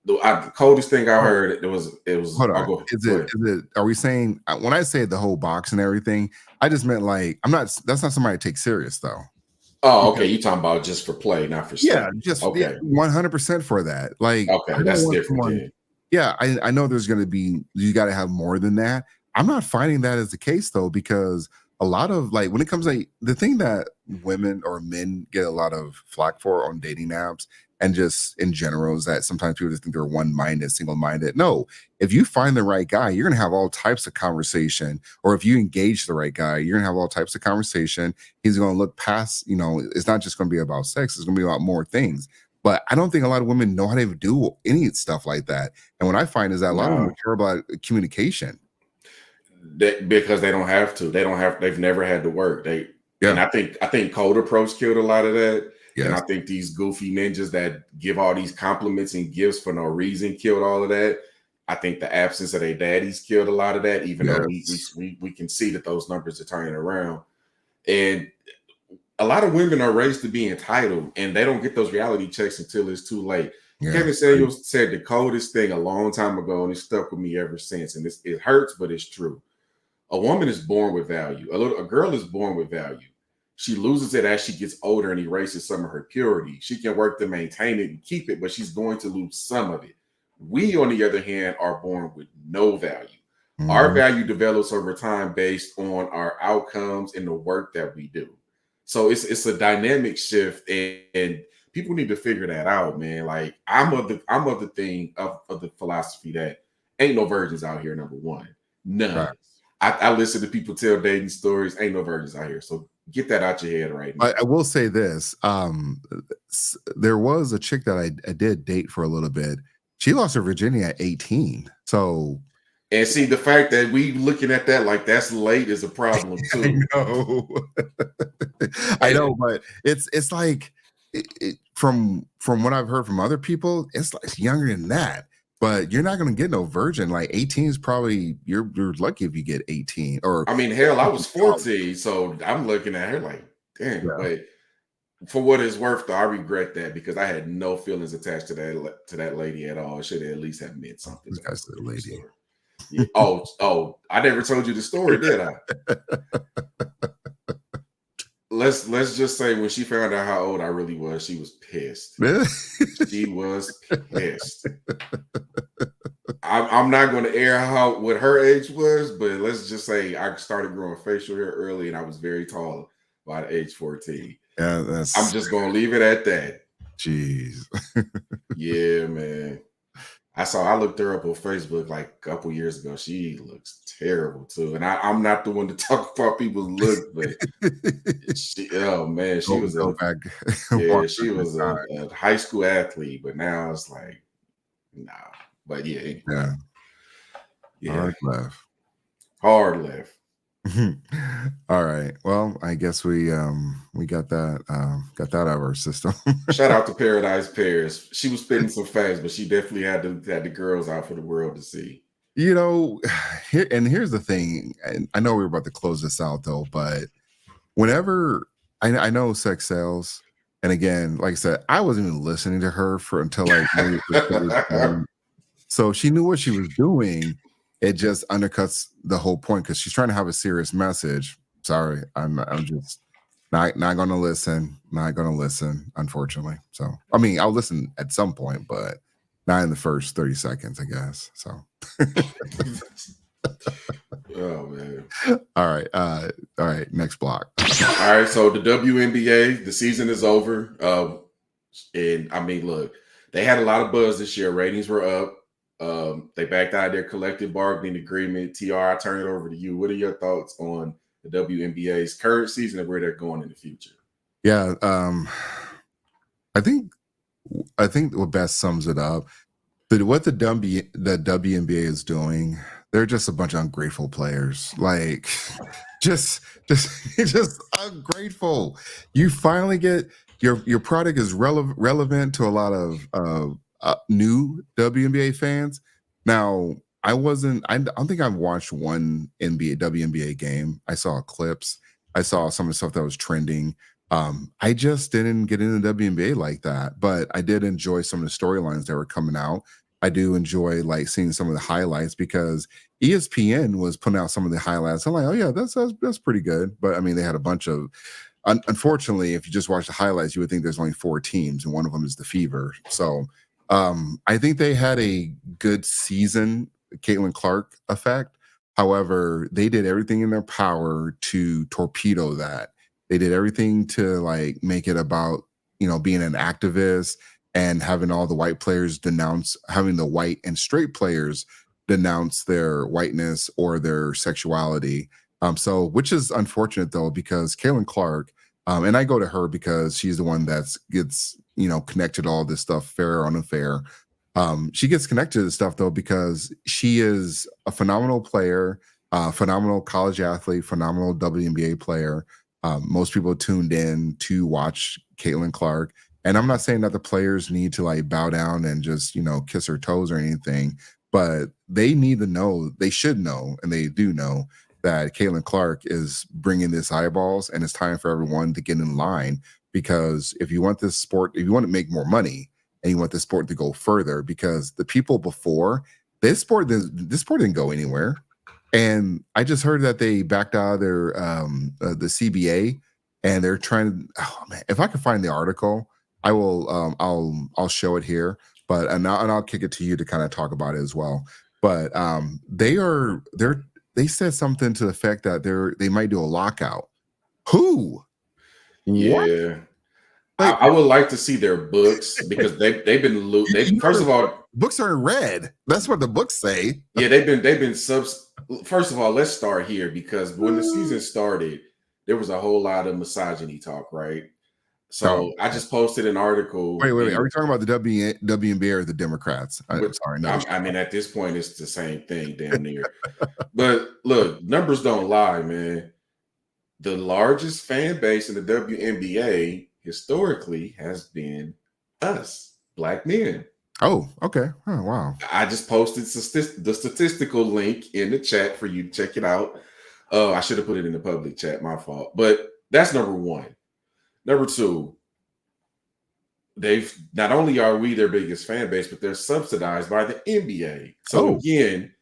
The coldest thing I heard it was. Hold on. Is it? Are we saying when I say the whole box and everything? I just meant like I'm not. That's not somebody to take serious though. Oh, okay. You talking about just for play, not for yeah, just okay. 100% for that. Like, okay, that's different. Yeah, I know there's going to be. You got to have more than that. I'm not finding that as the case though, because a lot of like when it comes to the thing that women or men get a lot of flack for on dating apps and just in general is that sometimes people just think they're one-minded, single-minded. No, if you find the right guy, you're gonna have all types of conversation. Or if you engage the right guy, you're gonna have all types of conversation. He's gonna look past, it's not just gonna be about sex, it's gonna be about more things. But I don't think a lot of women know how to do any stuff like that. And what I find is that a lot of them are terrible at communication. Because they don't have to. They've never had to work. And I think cold approach killed a lot of that. Yes. And I think these goofy ninjas that give all these compliments and gifts for no reason killed all of that. I think the absence of their daddies killed a lot of that, even though we can see that those numbers are turning around. And a lot of women are raised to be entitled, and they don't get those reality checks until it's too late. Yeah. Kevin Samuels said the coldest thing a long time ago, and it stuck with me ever since. And it hurts, but it's true. A woman is born with value. A girl is born with value. She loses it as she gets older and erases some of her purity. She can work to maintain it and keep it, but she's going to lose some of it. We, on the other hand, are born with no value. Mm-hmm. Our value develops over time based on our outcomes and the work that we do. So it's a dynamic shift, and people need to figure that out, man. Like I'm of the philosophy that ain't no virgins out here. Number one, none. Right. I listen to people tell dating stories. Ain't no virgins out here. So get that out your head right now. I will say this. There was a chick that I did date for a little bit. She lost her virginity at 18. So, and see, the fact that we looking at that like that's late is a problem too. I know, but it's like from what I've heard from other people, it's like younger than that. But you're not going to get no virgin. Like 18 is probably you're lucky if you get 18. Or I mean, hell, I was 14, so I'm looking at her like, damn. Yeah. But for what it's worth, though, I regret that because I had no feelings attached to that lady at all. It should at least have meant something. That's the lady. Yeah. Oh, I never told you the story, did I? Let's just say when she found out how old I really was, she was pissed. She was pissed. I'm not going to air what her age was, but let's just say I started growing facial hair early, and I was very tall by age 14. Yeah, I'm just going to leave it at that. Jeez. Yeah, man. I looked her up on Facebook like a couple years ago. She looks terrible too. And I'm not the one to talk about people's looks, but she was a high school athlete, but now it's like, nah. But yeah. Hard left. All right. Well, I guess we got that out of our system. Shout out to Paradise Paris. She was spitting some facts, but she definitely had the girls out for the world to see. Here's the thing. And I know we were about to close this out though, but whenever I know sex sells, and again, like I said, I wasn't even listening to her until like so she knew what she was doing. It just undercuts the whole point because she's trying to have a serious message. Sorry, I'm just Not gonna listen. Not gonna listen, unfortunately. So I mean, I'll listen at some point, but not in the first 30 seconds, I guess. So Oh man. all right, next block. All right, so the WNBA, the season is over. And I mean, look, they had a lot of buzz this year. Ratings were up. They backed out their collective bargaining agreement. TR, I turn it over to you. What are your thoughts on the WNBA's current season and where they're going in the future? Yeah, I think what best sums it up. But what the WNBA is doing, they're just a bunch of ungrateful players. Like, just ungrateful. You finally get your product is relevant to a lot of new WNBA fans. Now, I don't think I've watched one WNBA game. I saw clips. I saw some of the stuff that was trending. I just didn't get into WNBA like that, but I did enjoy some of the storylines that were coming out. I do enjoy like seeing some of the highlights because ESPN was putting out some of the highlights. I'm like, oh yeah, that's pretty good. But I mean, they had a bunch of. Unfortunately, if you just watch the highlights, you would think there's only 4 teams, and one of them is the Fever. So I think they had a good season, Caitlin Clark effect. However, they did everything in their power to torpedo that. They did everything to like make it about, being an activist and having all the white players having the white and straight players denounce their whiteness or their sexuality. So which is unfortunate though, because Caitlin Clark, and I go to her because she's the one that gets, connected to all this stuff, fair or unfair. She gets connected to this stuff though, because she is a phenomenal player, phenomenal college athlete, phenomenal WNBA player. Most people tuned in to watch Caitlin Clark. And I'm not saying that the players need to like bow down and just, kiss her toes or anything, but they need to know, they should know, and they do know that Caitlin Clark is bringing this eyeballs, and it's time for everyone to get in line. Because if you want this sport, if you want to make more money and you want this sport to go further, because the people before this sport didn't go anywhere. And I just heard that they backed out of their the CBA, and they're trying to. Oh man, if I can find the article, I will. I'll show it here. But and I'll kick it to you to kind of talk about it as well. But they said something to the effect that they might do a lockout. Who? What? Yeah. I would like to see their books because they've been first of all, books are in red. That's what the books say. Yeah, they've been subs. First of all, let's start here because when the season started, there was a whole lot of misogyny talk, right? So I just posted an article. Wait. Are we talking about the WNBA or the Democrats? I'm sorry. No. I mean, at this point, it's the same thing, damn near. But look, numbers don't lie, man. The largest fan base in the WNBA historically has been us, Black men. Oh, okay. Oh, wow. I just posted the statistical link in the chat for you to check it out. I should have put it in the public chat, my fault. But that's number one. Number two, not only are we their biggest fan base, but they're subsidized by the NBA. So again,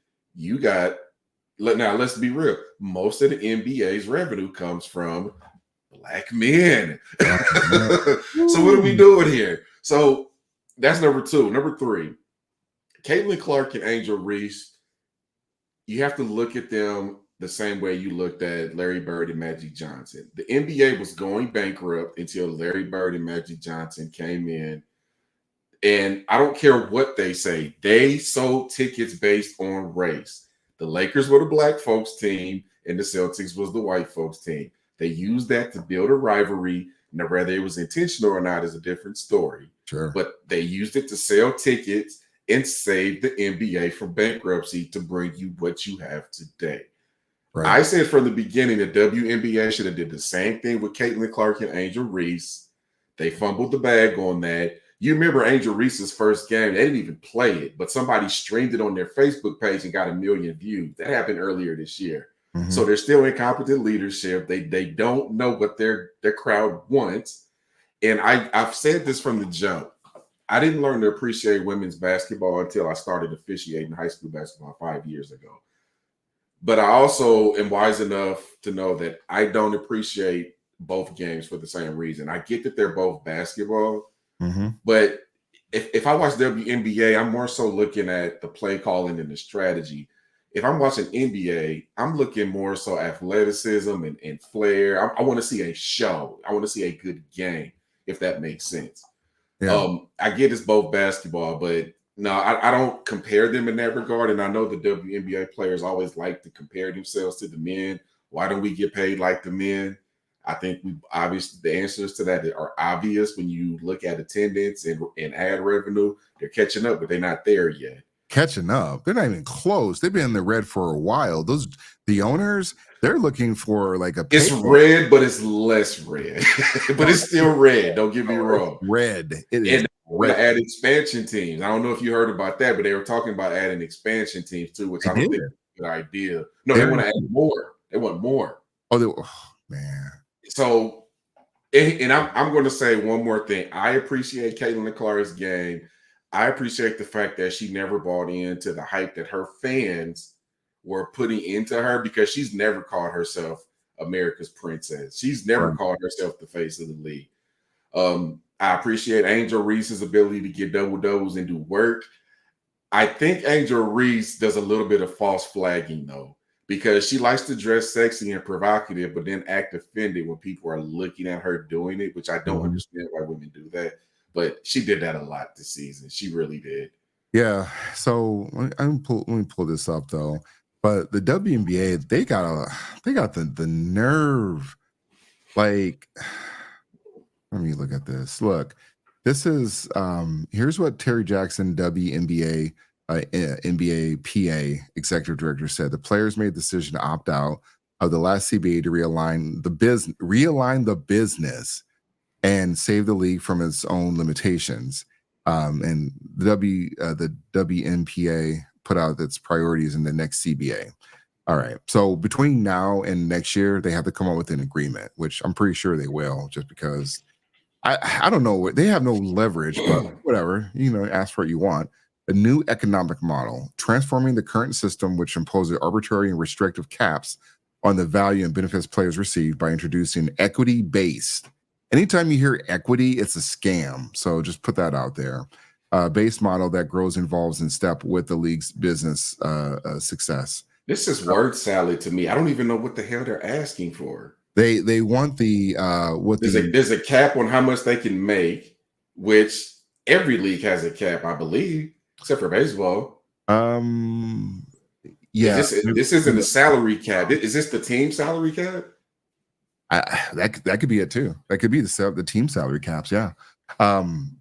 let's be real. Most of the NBA's revenue comes from Black men. So what are we doing here? So that's number two. Number three, Caitlin Clark and Angel Reese, you have to look at them the same way you looked at Larry Bird and Magic Johnson. The NBA was going bankrupt until Larry Bird and Magic Johnson came in. And I don't care what they say. They sold tickets based on race. The Lakers were the Black folks team and the Celtics was the white folks team. They used that to build a rivalry. Now, whether it was intentional or not is a different story. Sure. But they used it to sell tickets and save the NBA from bankruptcy to bring you what you have today. Right. I said from the beginning the WNBA should have did the same thing with Caitlin Clark and Angel Reese. They fumbled the bag on that. You remember Angel Reese's first game, they didn't even play it, but somebody streamed it on their Facebook page and got 1 million views. That happened earlier this year. Mm-hmm. So they're still incompetent leadership. They don't know what their crowd wants. And I've said this from the jump. I didn't learn to appreciate women's basketball until I started officiating high school basketball 5 years ago. But I also am wise enough to know that I don't appreciate both games for the same reason. I get that they're both basketball, Mm-hmm. but if I watch WNBA, I'm more so looking at the play calling and the strategy. If I'm watching NBA, I'm looking more so athleticism and flair. I want to see a show. I want to see a good game, if that makes sense. Yeah. I get it's both basketball, but no, I don't compare them in that regard. And I know the WNBA players always like to compare themselves to the men. Why don't we get paid like the men? I think we obviously the answers to that are obvious when you look at attendance and ad revenue. They're catching up, but they're not there yet. Catching up. They're not even close. They've been in the red for a while. The owners, they're looking for like a It's red, but it's less red. But it's still red. Don't get me wrong. Red. It is and red. add expansion teams. I don't know if you heard about that, but they were talking about adding expansion teams too, which I don't think is a good idea. No, they want to add more. They want more. Oh, man. So, and I'm going to say one more thing. I appreciate Caitlin Clark's game. I appreciate the fact that she never bought into the hype that her fans were putting into her, because she's never called herself America's princess. She's never called herself the face of the league. I appreciate Angel Reese's ability to get double-doubles and do work. I think Angel Reese does a little bit of false flagging, though, because she likes to dress sexy and provocative, but then act offended when people are looking at her doing it, which I don't understand why women do that. But she did that a lot this season. She really did. Yeah. So let me pull this up, though. But the WNBA, they got the nerve. Like, let me look at this. Look, this is here's what Terry Jackson, WNBA NBA PA executive director, said. The players made the decision to opt out of the last CBA to realign the business and save the league from its own limitations. And the WNPA put out its priorities in the next CBA. All right. So between now and next year, they have to come up with an agreement, which I'm pretty sure they will, just because I don't know. They have no leverage, but whatever. Ask for what you want. A new economic model, transforming the current system, which imposes arbitrary and restrictive caps on the value and benefits players receive, by introducing equity-based. Anytime you hear equity, it's a scam. So just put that out there. Base model that grows and evolves in step with the league's business success. This is word salad to me. I don't even know what the hell they're asking for. They want the there's a cap on how much they can make, which every league has a cap, I believe, except for baseball. Yeah. This isn't a salary cap. Is this the team salary cap? That could be it too. That could be the team salary caps. Yeah.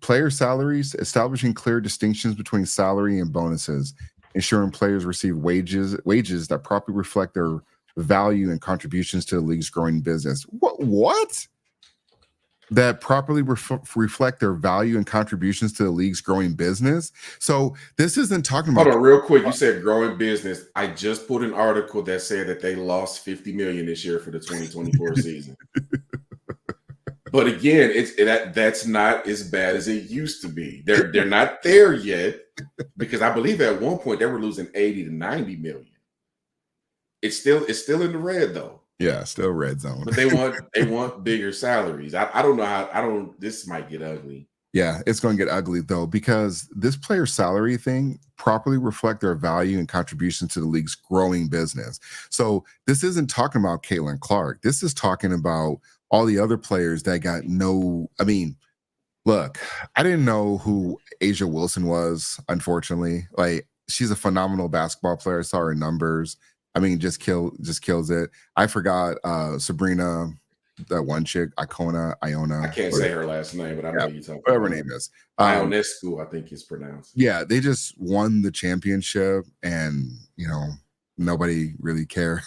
Player salaries, establishing clear distinctions between salary and bonuses, ensuring players receive wages that properly reflect their value and contributions to the league's growing business. What? That properly reflect their value and contributions to the league's growing business. So this isn't talking about. Hold on, real quick. You said growing business. I just put an article that said that they lost $50 million this year for the 2024 season. But again, that's not as bad as it used to be. They're not there yet, because I believe at one point they were losing 80 to 90 million. It's still in the red though. Yeah, still red zone. But they want bigger salaries. I don't know this might get ugly. Yeah, it's going to get ugly though, because this player salary thing properly reflect their value and contributions to the league's growing business. So this isn't talking about Caitlin Clark. This is talking about all the other players that got no. I mean, look, I didn't know who Asia Wilson was, unfortunately. Like, she's a phenomenal basketball player. I saw her numbers. I mean, just kills it. I forgot Sabrina, that one chick, Iona. I can't say her last name, but I know you talking about. Whatever her name is. Ionescu, I think it's pronounced. Yeah, they just won the championship, and nobody really cares.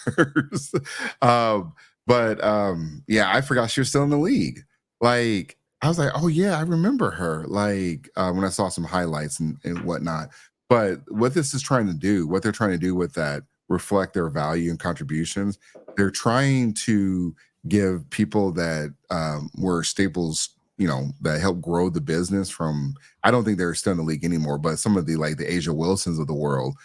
But I forgot she was still in the league. Like, I was like, oh yeah, I remember her. Like, when I saw some highlights and whatnot. But what they're trying to do with that, reflect their value and contributions. They're trying to give people that were staples, that helped grow the business from. I don't think they're still in the league anymore, but some of the Asia Wilsons of the world.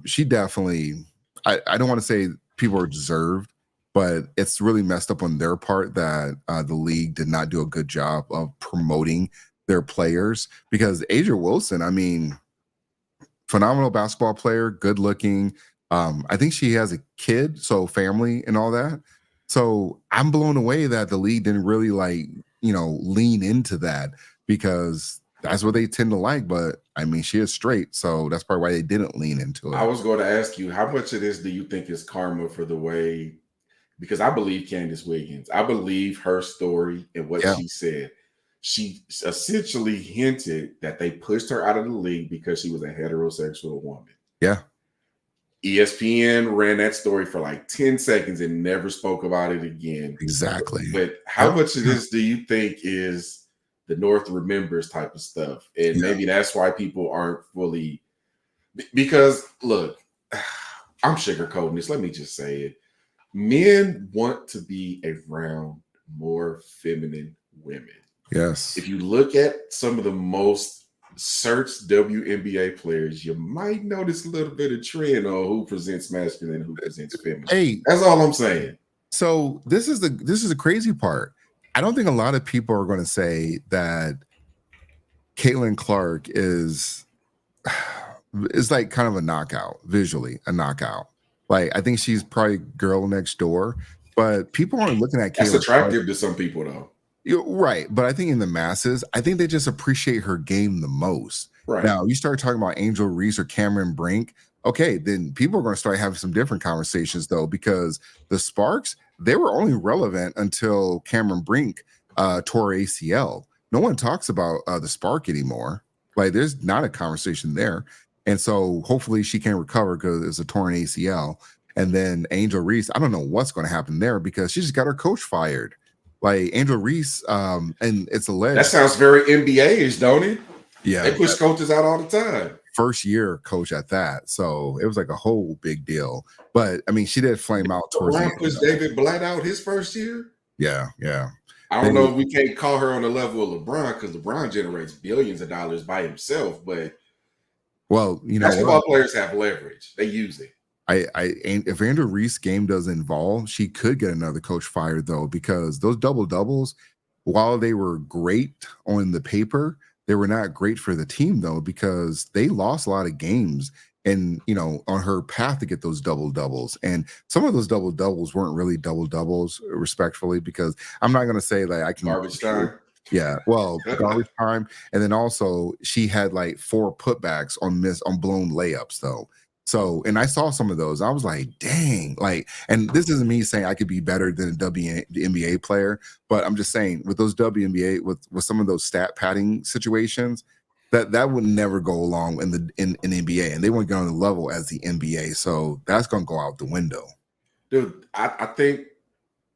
She definitely. I don't want to say people are deserved, but it's really messed up on their part that the league did not do a good job of promoting their players. Because Asia Wilson, I mean, phenomenal basketball player, good looking. I think she has a kid, so family and all that. So I'm blown away that the league didn't really lean into that, because that's what they tend to like. But I mean, she is straight, so that's probably why they didn't lean into I it. was going to ask you, how much of this do you think is karma for the way, because I believe Candace Wiggins, I believe her story and what Yeah, she said. She essentially hinted that they pushed her out of the league because she was a heterosexual woman. yeah, ESPN ran that story for like 10 seconds and never spoke about it again. exactly. But how Yep. much of this do you think is the North remembers type of stuff? And Yeah. maybe that's why people aren't fully, because look, I'm sugarcoating this. Let me just say it. Men want to be around more feminine women. Yes. If you look at some of the most searched WNBA players, you might notice a little bit of trend on who presents masculine and who presents feminine. Hey, That's all I'm saying. so this is the crazy part. I don't think a lot of people are going to say that Caitlin Clark is like kind of a knockout, visually a knockout. Like, I think she's probably girl next door, but people aren't looking at That's Caitlin Clark. attractive to some people, though. You're right, but I think in the masses, I think they just appreciate her game the most. Right. Now, you start talking about Angel Reese or Cameron Brink, okay, then people are going to start having some different conversations, though, because the Sparks, they were only relevant until Cameron Brink tore ACL. No one talks about the Spark anymore. Like, there's not a conversation there. And so hopefully she can recover because it's a torn ACL. And then Angel Reese, I don't know what's going to happen there because she just got her coach fired. Like Angel Reese, and it's alleged. That sounds very NBA-ish, don't it? Yeah. They push coaches out all the time. First year coach at that. So it was like a whole big deal. But I mean, she did flame out towards the LeBron end. pushed David Blatt out his first year. Yeah, yeah. I don't know if we can't call her on the level of LeBron because LeBron generates billions of dollars by himself. But well, you know, basketball players have leverage. They use it. If Andrew Reese game does involve, she could get another coach fired though, because those double doubles, while they were great on the paper, they were not great for the team though, because they lost a lot of games and on her path to get those double doubles. And some of those double doubles weren't really double doubles, respectfully, because I'm not going to say that I can garbage time. Yeah, well, garbage time, and then also she had like 4 putbacks on blown layups though. So, and I saw some of those. I was like, dang, like, and this isn't me saying I could be better than a WNBA player, but I'm just saying with those WNBA, with some of those stat padding situations, that would never go along in NBA, and they wouldn't get on the level as the NBA. So that's going to go out the window. Dude, I think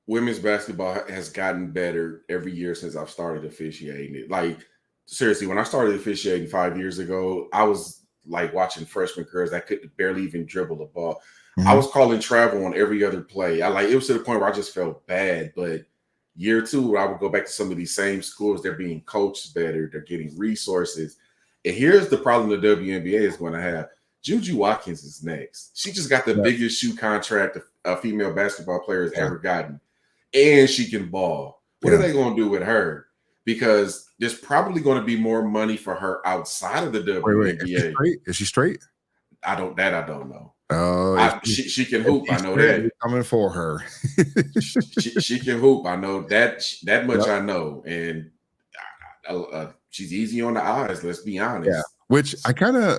women's basketball has gotten better every year since I've started officiating it. Like, seriously, when I started officiating 5 years ago, I was like watching freshman girls that could barely even dribble the ball. Mm-hmm. I was calling travel on every other play. It was to the point where I just felt bad. But year 2, I would go back to some of these same schools. They're being coached better. They're getting resources. And here's the problem the WNBA is going to have. Juju Watkins is next. She just got the biggest shoe contract a female basketball player has ever gotten. And she can ball. What are they going to do with her? Because there's probably going to be more money for her outside of the WNBA. Wait, is she straight? I don't know. Oh, she can hoop. I know that. Coming for her. she can hoop. I know that much. I know, and she's easy on the eyes. Let's be honest. Yeah. Which I kind of.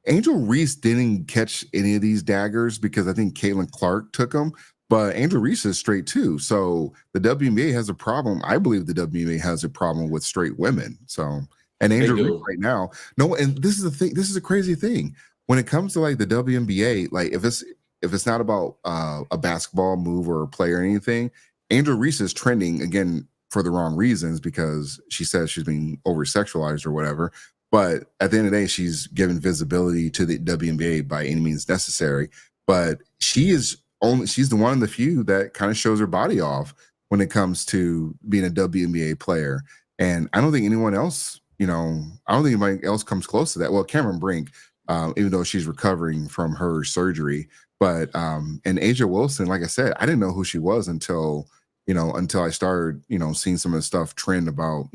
Angel Reese didn't catch any of these daggers because I think Caitlin Clark took them. But Angel Reese is straight too. So the WNBA has a problem. I believe the WNBA has a problem with straight women. So, and Angel Reese right now, no, and this is the thing. This is a crazy thing. When it comes to like the WNBA, like if it's not about a basketball move or a player or anything, Angel Reese is trending again for the wrong reasons because she says she's being over sexualized or whatever. But at the end of the day, she's given visibility to the WNBA by any means necessary. But she's the one of the few that kind of shows her body off when it comes to being a WNBA player. And I don't think anyone else, I don't think anybody else comes close to that. Well, Cameron Brink, even though she's recovering from her surgery, But and Asia Wilson, like I said, I didn't know who she was until I started, seeing some of the stuff trend about,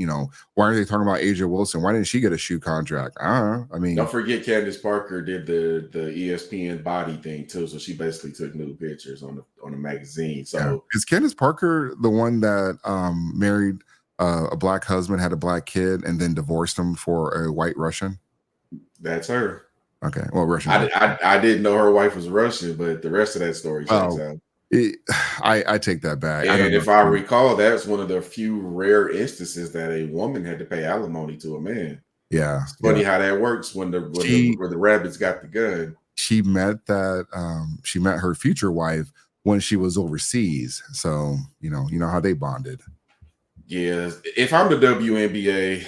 why are they talking about Asia Wilson? Why didn't she get a shoe contract? I don't know. I Don't mean, forget Candace Parker did the ESPN body thing too. So she basically took nude pictures on the magazine. yeah. So Is Candace Parker the one that married a black husband, had a black kid, and then divorced him for a white Russian? that's her. Okay, well, Russian. I didn't know her wife was Russian, but the rest of that story checks Well, out. I take that back. I don't And know. if I recall, that's one of the few rare instances that a woman had to pay alimony to a man. Yeah, It's funny how that works when the rabbits got the gun. she met her future wife when she was overseas. So you know how they bonded. Yeah, if I'm the WNBA,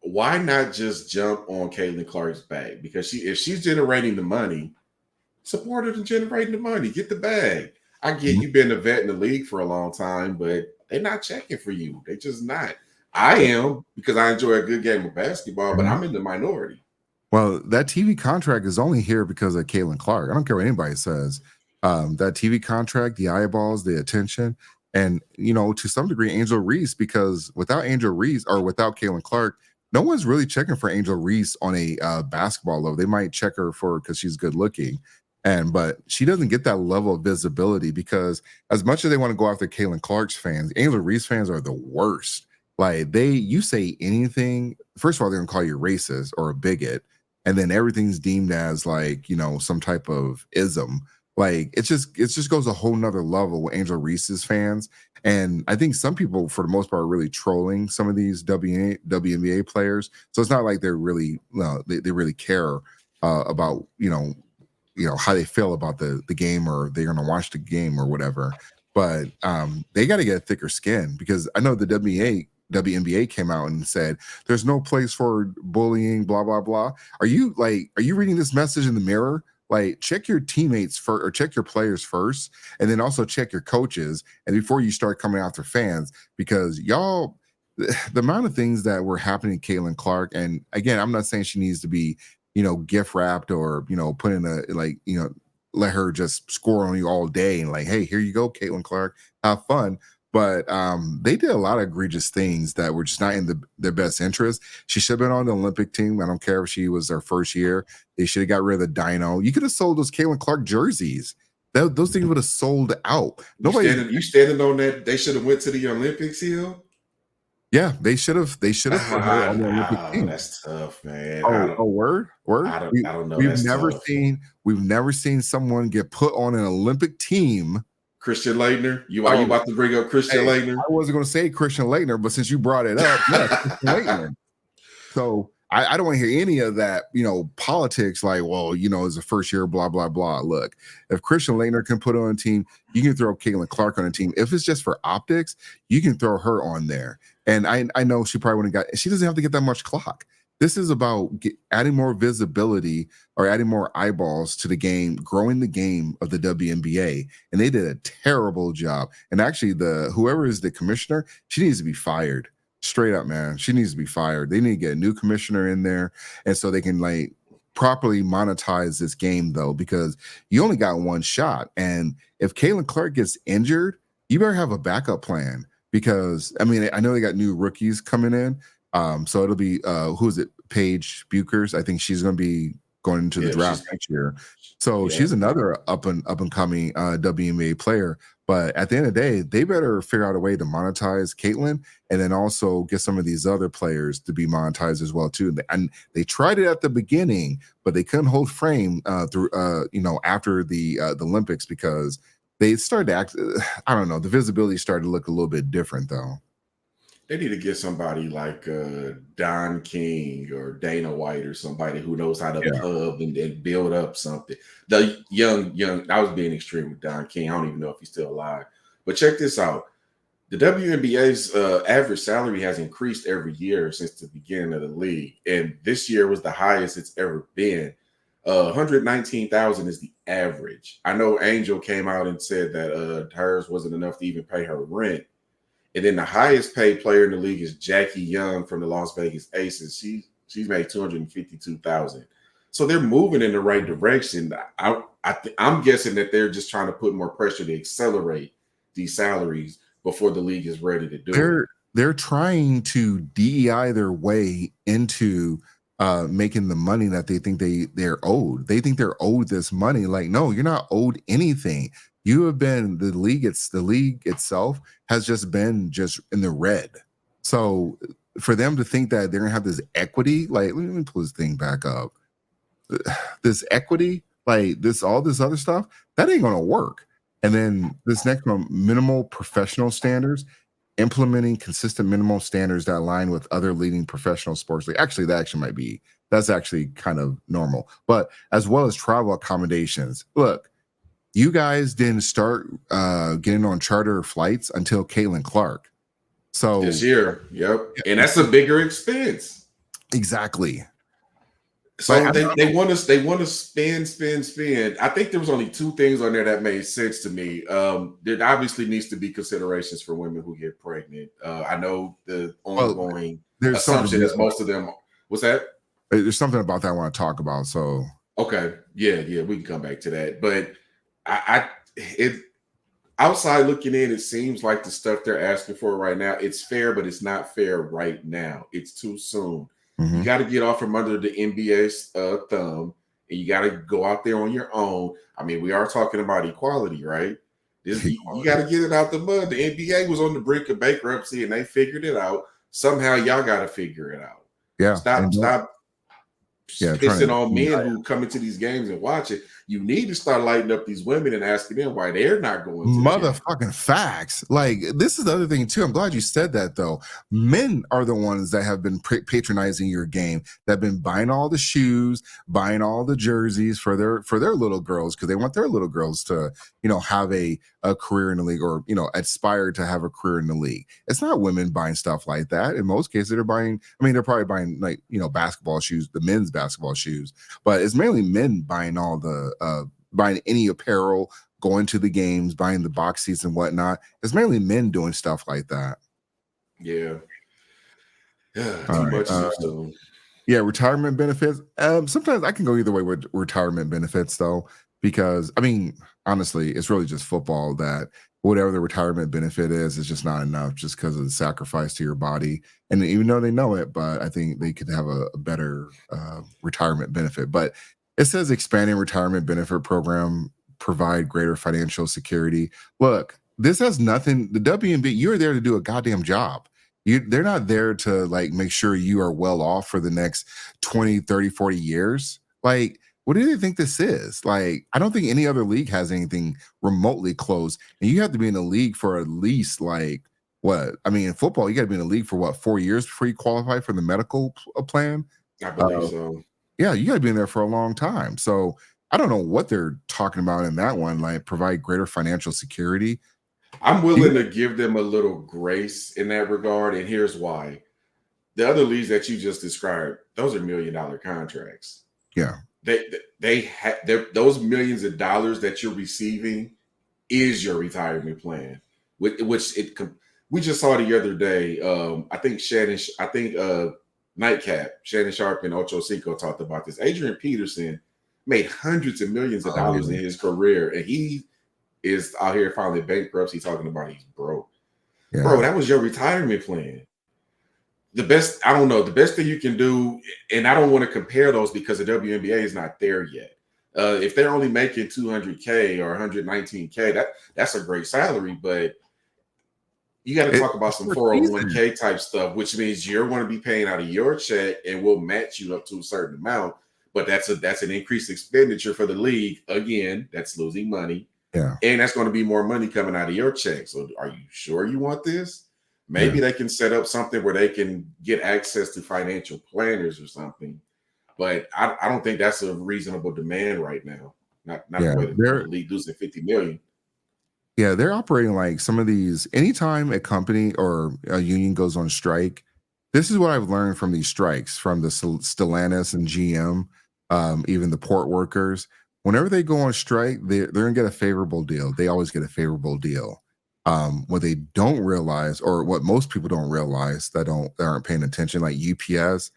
why not just jump on Caitlin Clark's back? Because if she's generating the money, support her to generating the money. Get the bag. I get you've been a vet in the league for a long time, but they're not checking for you. They just not. I am, because I enjoy a good game of basketball, but I'm in the minority. Well, that TV contract is only here because of Caitlin Clark. I don't care what anybody says. That TV contract, the eyeballs, the attention, and to some degree, Angel Reese. Because without Angel Reese or without Caitlin Clark, no one's really checking for Angel Reese on a basketball level. They might check her because she's good looking, but she doesn't get that level of visibility because as much as they want to go after Caitlin Clark's fans, Angel Reese fans are the worst. Like you say anything, first of all, they're gonna call you racist or a bigot, and then everything's deemed as like some type of ism. Like it just goes a whole nother level with Angel Reese's fans. And I think some people for the most part are really trolling some of these WNBA players, so it's not like they're really they really care about how they feel about the game, or they're going to watch the game or whatever. But they got to get a thicker skin, because I know the WNBA came out and said there's no place for bullying, blah blah blah. Are you reading this message in the mirror? Like, check your teammates first, or check your players first, and then also check your coaches, and before you start coming after fans, because y'all, the amount of things that were happening to Caitlin Clark, and again, I'm not saying she needs to be gift wrapped, or put in let her just score on you all day and like, hey, here you go, Caitlin Clark, have fun. But they did a lot of egregious things that were just not in their best interest. She should have been on the Olympic team. I don't care if she was their first year. They should have got rid of the Dino. You could have sold those Caitlin Clark jerseys. Those things would have sold out. You standing on that? They should have went to the Olympics here. Yeah, they should have. They should have put her on the Olympic team. That's tough, man. Word. I don't know. We've never seen someone get put on an Olympic team. Christian Laettner. Are you about to bring up Christian Laettner? I wasn't going to say Christian Laettner, but since you brought it up, yeah, Christian Laettner. So I don't want to hear any of that, politics like, well, it's a first year, blah, blah, blah. Look, if Christian Laettner can put on a team, you can throw Caitlin Clark on a team. If it's just for optics, you can throw her on there. And I know she probably wouldn't she doesn't have to get that much clock. This is about adding more visibility or adding more eyeballs to the game, growing the game of the WNBA. And they did a terrible job. And actually, whoever is the commissioner, she needs to be fired. Straight up, man. She needs to be fired. They need to get a new commissioner in there, and so they can properly monetize this game, though, because you only got one shot. And if Caitlin Clark gets injured, you better have a backup plan, because I know they got new rookies coming in. So it'll be who is it? Paige Buchers. I think she's going to be going into the draft next year. So she's another up and coming WNBA player. But at the end of the day, they better figure out a way to monetize Caitlin, and then also get some of these other players to be monetized as well too. And they tried it at the beginning, but they couldn't hold frame through after the Olympics, because they started to act. I don't know. The visibility started to look a little bit different though. They need to get somebody like Don King or Dana White, or somebody who knows how to pub and build up something. The young, I was being extreme with Don King. I don't even know if he's still alive. But check this out. The WNBA's average salary has increased every year since the beginning of the league. And this year was the highest it's ever been. $119,000 is the average. I know Angel came out and said that hers wasn't enough to even pay her rent. And then the highest paid player in the league is Jackie Young from the Las Vegas Aces. She's made $252,000. So they're moving in the right direction. I'm guessing that they're just trying to put more pressure to accelerate these salaries before the league is ready to do it. They're trying to DEI their way into making the money that they think they're owed. They think they're owed this money. Like, no, you're not owed anything. You have been the league itself has just been just in the red. So for them to think that they're gonna have this equity, like let me pull this thing back up. This equity, like all this other stuff, that ain't gonna work. And then this next one, minimal professional standards, implementing consistent minimal standards that align with other leading professional sports league. Actually, that's actually kind of normal. But as well as travel accommodations. Look, you guys didn't start getting on charter flights until Caitlin Clark. So this year, yep. And that's a bigger expense. Exactly. So they want to spend. I think there was only two things on there that made sense to me. There obviously needs to be considerations for women who get pregnant. I know the ongoing assumption is most of them. What's that? There's something about that I want to talk about. So okay, yeah, we can come back to that. But it outside looking in, it seems like the stuff they're asking for right now, it's fair, but it's not fair right now. It's too soon. Mm-hmm. You got to get off from under the NBA's thumb, and you got to go out there on your own. I mean, we are talking about equality, right? You got to get it out the mud. The NBA was on the brink of bankruptcy, and they figured it out. Somehow, y'all got to figure it out. Yeah, stop pissing on men who come into these games and watch it. You need to start lighting up these women and asking them why they're not going to motherfucking facts. Like, this is the other thing too. I'm glad you said that though. Men are the ones that have been patronizing your game, that have been buying all the shoes, buying all the jerseys for their little girls, because they want their little girls to, have a career in the league, or, aspire to have a career in the league. It's not women buying stuff like that. In most cases, they're probably buying like, basketball shoes, the men's basketball shoes, but it's mainly men buying all the buying any apparel, going to the games, buying the box seats and whatnot. It's mainly men doing stuff like that. Yeah. Too much too soon. Yeah, retirement benefits. Sometimes I can go either way with retirement benefits though, because honestly, it's really just football that whatever the retirement benefit is just not enough, just because of the sacrifice to your body. And even though they know it, but I think they could have a better retirement benefit. But it says expanding retirement benefit program, provide greater financial security. Look, this has nothing. The WNBA, you're there to do a goddamn job. They're not there to like make sure you are well off for the next 20, 30, 40 years. Like, what do they think this is? Like, I don't think any other league has anything remotely close. And you have to be in the league for at least in football, you got to be in the league for 4 years before you qualify for the medical plan. I believe so. Yeah, you got to be in there for a long time. So I don't know what they're talking about in that one, like provide greater financial security. I'm willing to give them a little grace in that regard, and here's why. The other leagues that you just described, those are $1 million contracts. Yeah. Those millions of dollars that you're receiving is your retirement plan, we just saw the other day. I think Nightcap, Shannon Sharp and Ocho Cinco talked about this. Adrian Peterson made hundreds of millions of dollars in his career, and he is out here filing bankruptcy talking about he's broke. Yeah. Bro, that was your retirement plan. The best thing you can do, and I don't want to compare those because the WNBA is not there yet. If they're only making $200K or $119K, that's a great salary, but you got to talk about some 401k type stuff, which means you're going to be paying out of your check and we'll match you up to a certain amount. But that's an increased expenditure for the league. Again, that's losing money. Yeah. And that's going to be more money coming out of your check. So are you sure you want this? Maybe they can set up something where they can get access to financial planners or something. But I don't think that's a reasonable demand right now. Not the way the league losing $50 million. Yeah, they're operating like some of these. Anytime a company or a union goes on strike, this is what I've learned from these strikes, from the Stellantis and GM, even the port workers. Whenever they go on strike, they're going to get a favorable deal. They always get a favorable deal. What they don't realize, or what most people don't realize that aren't paying attention, like UPS,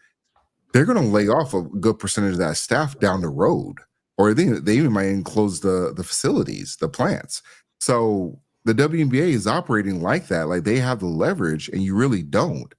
they're going to lay off a good percentage of that staff down the road, or they even might close the facilities, the plants. So the WNBA is operating like that, like they have the leverage, and you really don't.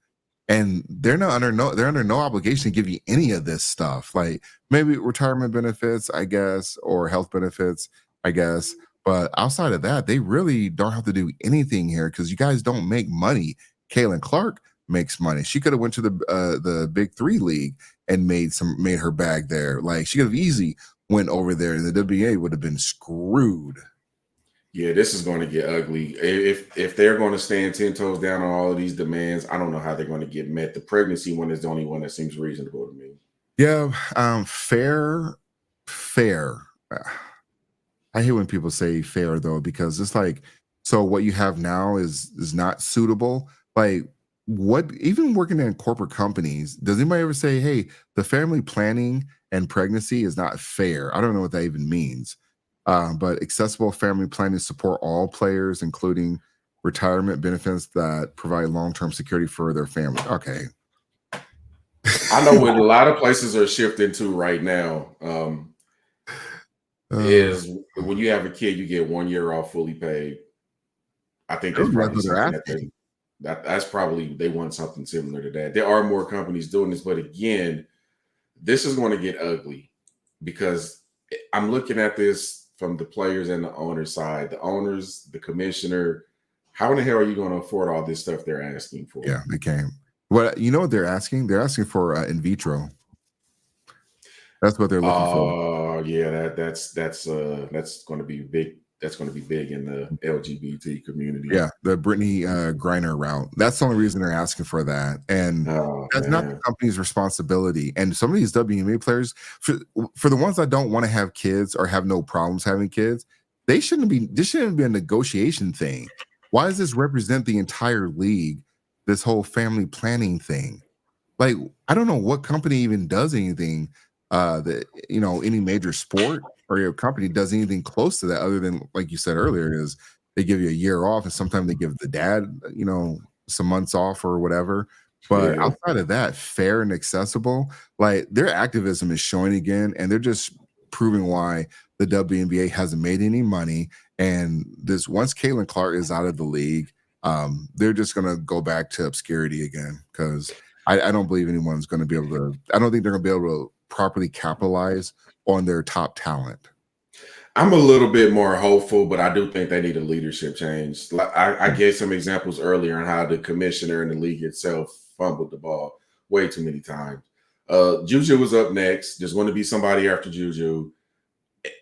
And they're under no obligation to give you any of this stuff. Like maybe retirement benefits, I guess, or health benefits, I guess. But outside of that, they really don't have to do anything here because you guys don't make money. Kaylin Clark makes money. She could have went to the Big Three league and made her bag there. Like she could have easily went over there, and the WNBA would have been screwed. Yeah, this is going to get ugly. If they're going to stand 10 toes down on all of these demands, I don't know how they're going to get met. The pregnancy one is the only one that seems reasonable to me. Yeah, fair. I hate when people say fair though, because it's like, so what you have now is not suitable. Like, what, even working in corporate companies, does anybody ever say, hey, the family planning and pregnancy is not fair? I don't know what that even means. But accessible family planning support all players, including retirement benefits that provide long-term security for their family. Okay. I know what a lot of places are shifting to right now is when you have a kid, you get 1 year off fully paid. I think that's probably something that's probably, they want something similar to that. There are more companies doing this, but again, this is going to get ugly because I'm looking at this from the players and the owner side. The owners, the commissioner, how in the hell are you going to afford all this stuff they're asking for? Yeah, they can't. Well, you know what they're asking? They're asking for in vitro. That's what they're looking for. Oh, yeah, that's going to be big. That's going to be big in the LGBT community. Yeah, the Brittany Griner route. That's the only reason they're asking for that. And that's not the company's responsibility. And some of these WNBA players, for the ones that don't want to have kids or have no problems having kids, this shouldn't be a negotiation thing. Why does this represent the entire league, this whole family planning thing? Like, I don't know what company even does anything that, any major sport or your company does anything close to that, other than, like you said earlier, is they give you a year off, and sometimes they give the dad, some months off or whatever. But outside of that, fair and accessible, like their activism is showing again, and they're just proving why the WNBA hasn't made any money. And once Kaylin Clark is out of the league, they're just gonna go back to obscurity again, because I don't believe anyone's going to be able to. I don't think they're going to be able to properly capitalize on their top talent. I'm a little bit more hopeful, but I do think they need a leadership change. I gave some examples earlier on how the commissioner and the league itself fumbled the ball way too many times. Juju was up next. There's going to be somebody after Juju.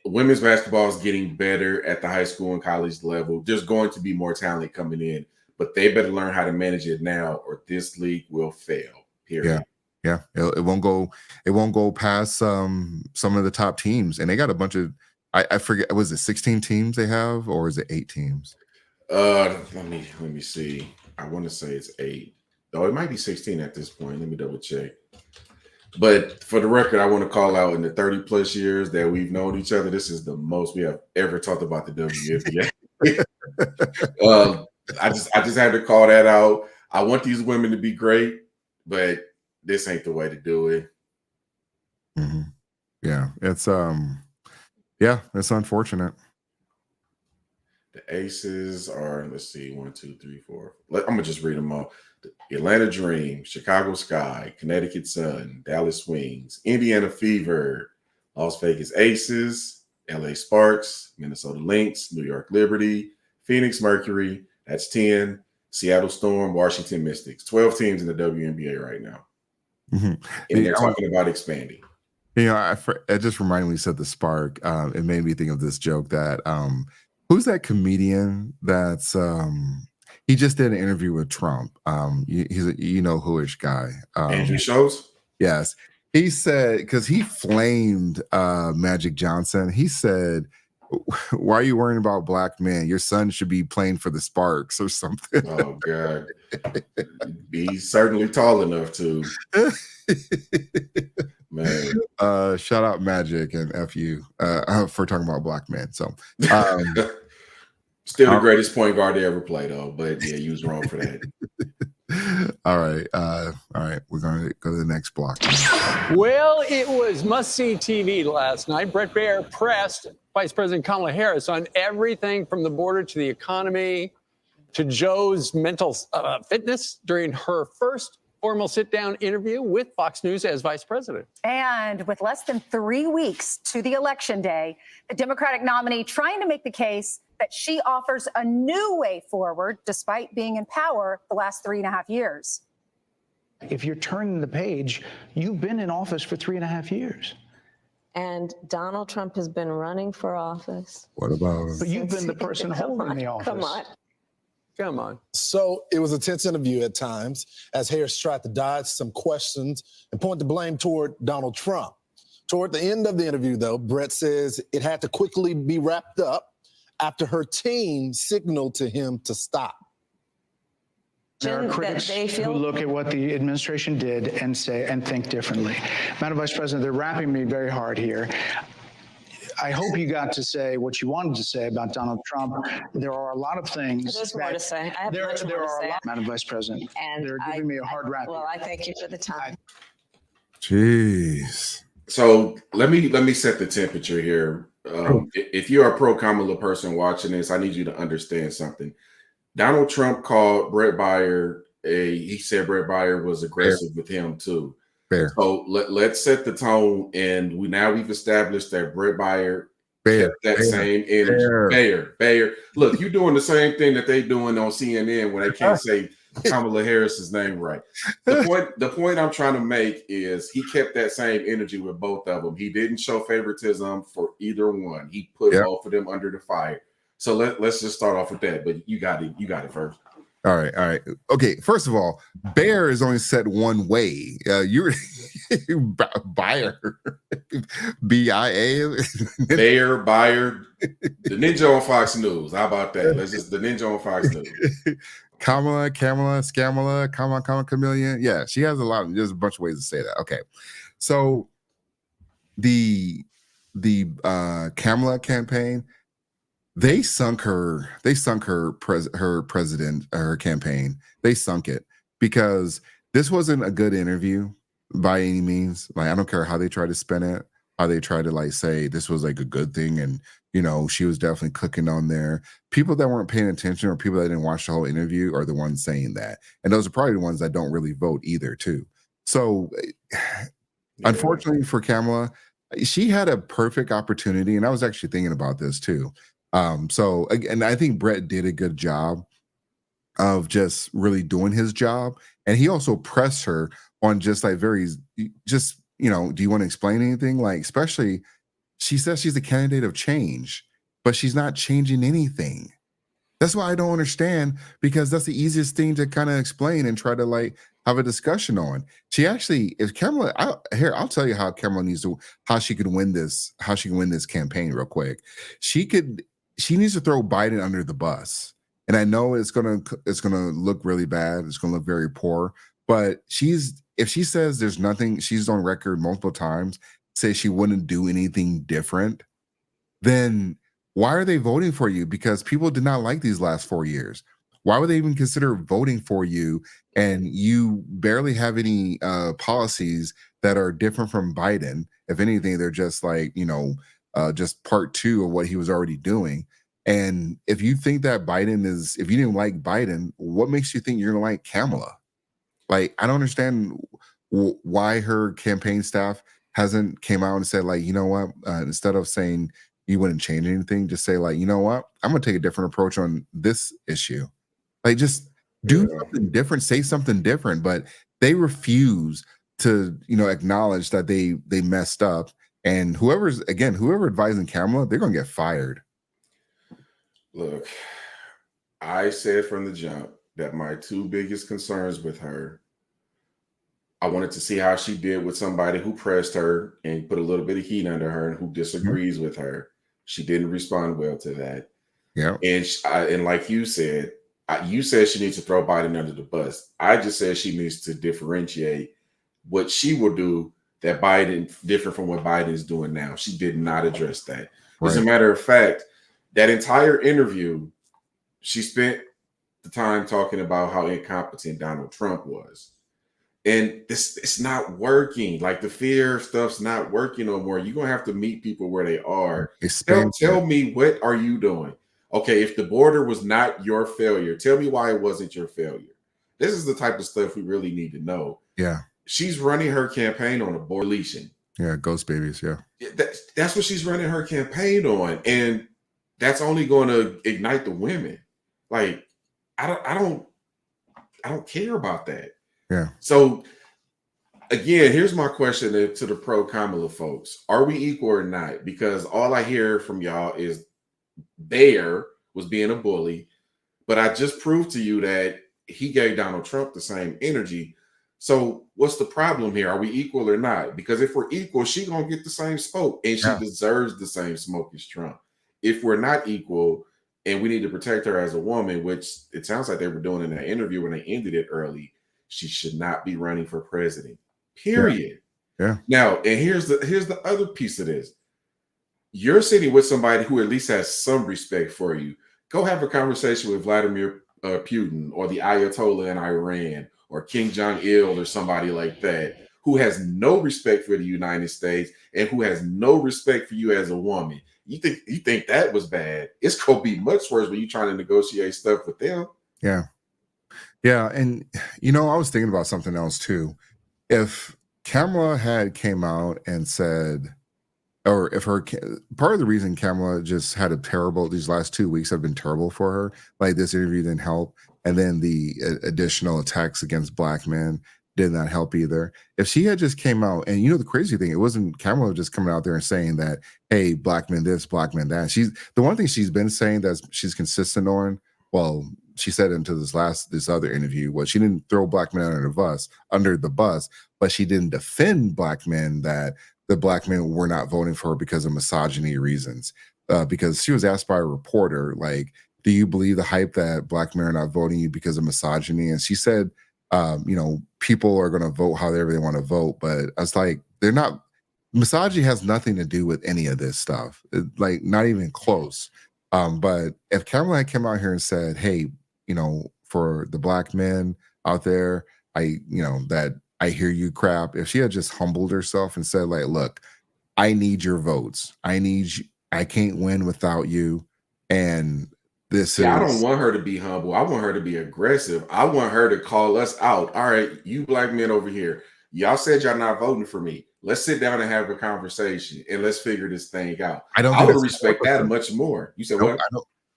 Women's basketball is getting better at the high school and college level. There's going to be more talent coming in, but they better learn how to manage it now, or this league will fail. Period. Yeah. It won't go past some of the top teams, and they got a bunch of. I forget. Was it 16 teams they have, or is it 8 teams? Let me see. I want to say it's 8. Oh, it might be 16 at this point. Let me double check. But for the record, I want to call out, in the 30 plus years that we've known each other, this is the most we have ever talked about the WNBA. I just had to call that out. I want these women to be great, but this ain't the way to do it. Mm-hmm. Yeah, it's it's unfortunate. The Aces are, let's see, 1, 2, 3, 4. I'm gonna just read them all. The Atlanta Dream, Chicago Sky, Connecticut Sun, Dallas Wings, Indiana Fever, Las Vegas Aces, LA Sparks, Minnesota Lynx, New York Liberty, Phoenix Mercury. That's 10. Seattle Storm, Washington Mystics. 12 teams in the WNBA right now. Mm-hmm. And they're talking about expanding. It just reminded me, you said the Spark. It made me think of this joke that who's that comedian that's he just did an interview with Trump. He's a who-ish guy. Andrew Schultz? Yes. He said, because he flamed Magic Johnson, he said, why are you worrying about black men? Your son should be playing for the Sparks or something. Oh, God. He's certainly tall enough to. Man. Shout out Magic and F you for talking about black men. So still the greatest point guard they ever played, though. But yeah, you was wrong for that. All right. We're going to go to the next block. Well, it was must-see TV last night. Brett Baier pressed Vice President Kamala Harris on everything from the border to the economy to Joe's mental fitness during her first formal sit-down interview with Fox News as vice president. And with less than 3 weeks to the election day, the Democratic nominee trying to make the case that she offers a new way forward despite being in power the last 3.5 years. If you're turning the page, you've been in office for 3.5 years. And Donald Trump has been running for office. What about? But you've been the person holding the office. Come on. So it was a tense interview at times as Harris tried to dodge some questions and point the blame toward Donald Trump. Toward the end of the interview, though, Brett says it had to quickly be wrapped up after her team signaled to him to stop. There are critics who look at what the administration did and say and think differently. Madam Vice President, they're wrapping me very hard here. I hope you got to say what you wanted to say about Donald Trump. There are a lot of things. There's more to say. I have much more to say. Madam Vice President, and they're giving me a hard rap. Well, I thank you for the time. Jeez. So let me set the temperature here. If you're a pro Kamala person watching this, I need you to understand something. Donald Trump called Brett Baier he said Brett Baier was aggressive with him too. Fair. So let's set the tone, and we've established that Brett Baier kept that same energy. Baier. Look, you're doing the same thing that they doing on CNN when they can't say Kamala Harris's name right. The point I'm trying to make is he kept that same energy with both of them. He didn't show favoritism for either one. He put both of them under the fire. So let's just start off with that. But you got it first. All right. Okay, first of all, Baier is only said one way. You're Baier, B-I-A. Baier, the ninja on Fox News. How about that? The ninja on Fox News. Kamala, Scamala, Kamala, Chameleon. Yeah, she has there's a bunch of ways to say that. Okay, so the Kamala campaign, they sunk her campaign. They sunk it because this wasn't a good interview by any means. Like, I don't care how they try to spin it, how they try to like say this was like a good thing, and she was definitely cooking on there. People that weren't paying attention or people that didn't watch the whole interview are the ones saying that, and those are probably the ones that don't really vote either too. So unfortunately for Kamala, she had a perfect opportunity, and I was actually thinking about this too. So again, I think Brett did a good job of just really doing his job, and he also pressed her on just like do you want to explain anything? Like, especially, she says she's a candidate of change, but she's not changing anything. That's why I don't understand, because that's the easiest thing to kind of explain and try to like have a discussion on. She actually, if Kamala, I'll tell you how Kamala how she can win this campaign real quick. She needs to throw Biden under the bus. And I know it's gonna look really bad. It's gonna look very poor. But if she says there's nothing, she's on record multiple times, say she wouldn't do anything different, then why are they voting for you? Because people did not like these last 4 years. Why would they even consider voting for you? And you barely have any policies that are different from Biden. If anything, they're just like, just part two of what he was already doing. And if you think that if you didn't like Biden, what makes you think you're going to like Kamala? Like, I don't understand why her campaign staff hasn't came out and said, like, you know what, instead of saying you wouldn't change anything, just say, like, you know what, I'm going to take a different approach on this issue. Like, just do something different, say something different. But they refuse to, acknowledge that they messed up. And whoever advising Kamala, they're going to get fired. Look, I said from the jump that my two biggest concerns with her, I wanted to see how she did with somebody who pressed her and put a little bit of heat under her and who disagrees with her. She didn't respond well to that. Yeah. And like you said she needs to throw Biden under the bus. I just said she needs to differentiate what she will do that Biden different from what Biden is doing now. She did not address that. As a matter of fact, that entire interview, she spent the time talking about how incompetent Donald Trump was. And it's not working. Like the fear stuff's not working no more. You're gonna have to meet people where they are. Tell me, what are you doing? Okay, if the border was not your failure, tell me why it wasn't your failure. This is the type of stuff we really need to know. Yeah. She's running her campaign on abortion. Yeah, ghost babies. Yeah. That's what she's running her campaign on. And that's only going to ignite the women. Like, I don't care about that. Yeah. So again, here's my question to the pro Kamala folks. Are we equal or not? Because all I hear from y'all is Bear was being a bully, but I just proved to you that he gave Donald Trump the same energy. So what's the problem here? Are we equal or not? Because if we're equal, she gonna get the same smoke, and she deserves the same smoke as Trump. If we're not equal, and we need to protect her as a woman, which it sounds like they were doing in that interview when they ended it early, she should not be running for president. Period. Yeah. Now, and here's the other piece of this. You're sitting with somebody who at least has some respect for you. Go have a conversation with Vladimir Putin or the Ayatollah in Iran or Kim Jong-il or somebody like that who has no respect for the United States and who has no respect for you as a woman. You think that was bad? It's gonna be much worse when you're trying to negotiate stuff with them. Yeah. Yeah. And I was thinking about something else too. If Kamala had came out and said, or if part of the reason Kamala just had these last 2 weeks have been terrible for her, like this interview didn't help. And then the additional attacks against Black men did not help either. If she had just came out, and the crazy thing, it wasn't Kamala just coming out there and saying that, hey, Black men this, Black men that. The one thing she's been saying that she's consistent on, well, she said into this other interview, well, she didn't throw Black men under the bus, but she didn't defend Black men that the Black men were not voting for her because of misogyny reasons. Because she was asked by a reporter, like, do you believe the hype that Black men are not voting you because of misogyny? And she said, people are going to vote however they want to vote. But I was like, they're not. Misogyny has nothing to do with any of this stuff. Like, not even close. But if Kamala came out here and said, hey, for the Black men out there, that I hear you crap. If she had just humbled herself and said, like, look, I need your votes. I can't win without you. And I don't want her to be humble. I want her to be aggressive. I want her to call us out. All right, you Black men over here, y'all said y'all not voting for me. Let's sit down and have a conversation and let's figure this thing out. I would respect that much more. You said what?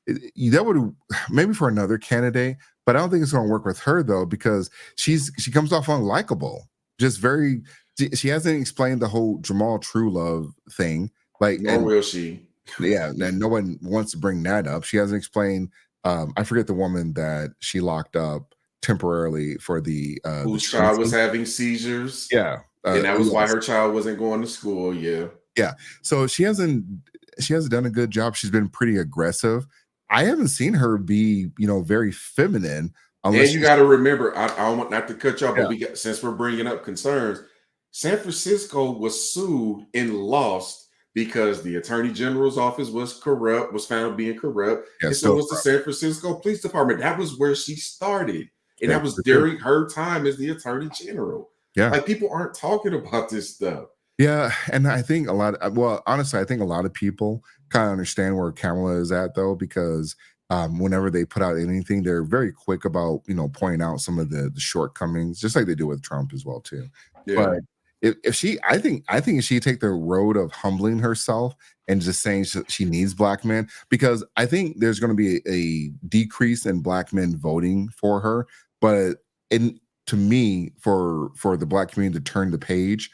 That would maybe for another candidate, but I don't think it's going to work with her though, because she comes off unlikable. She hasn't explained the whole Jamal Truelove thing. Like, nor will she. Yeah, and no one wants to bring that up. She hasn't explained. I forget the woman that she locked up temporarily for whose child was having seizures. Yeah, and that was why her child wasn't going to school. Yeah. So she hasn't done a good job. She's been pretty aggressive. I haven't seen her be, very feminine. And you got to remember, I want not to cut you off, but since we're bringing up concerns, San Francisco was sued and lost because the Attorney General's office was found being corrupt. And so was the San Francisco Police Department. That was where she started. And that was during her time as the Attorney General. Yeah. Like, people aren't talking about this stuff. Yeah. And I think honestly, I think a lot of people kind of understand where Kamala is at though, because whenever they put out anything, they're very quick about, pointing out some of the shortcomings, just like they do with Trump as well too. Yeah. But I think if she take the road of humbling herself and just saying she needs Black men, because I think there's going to be a decrease in Black men voting for her. But to me, for the Black community to turn the page,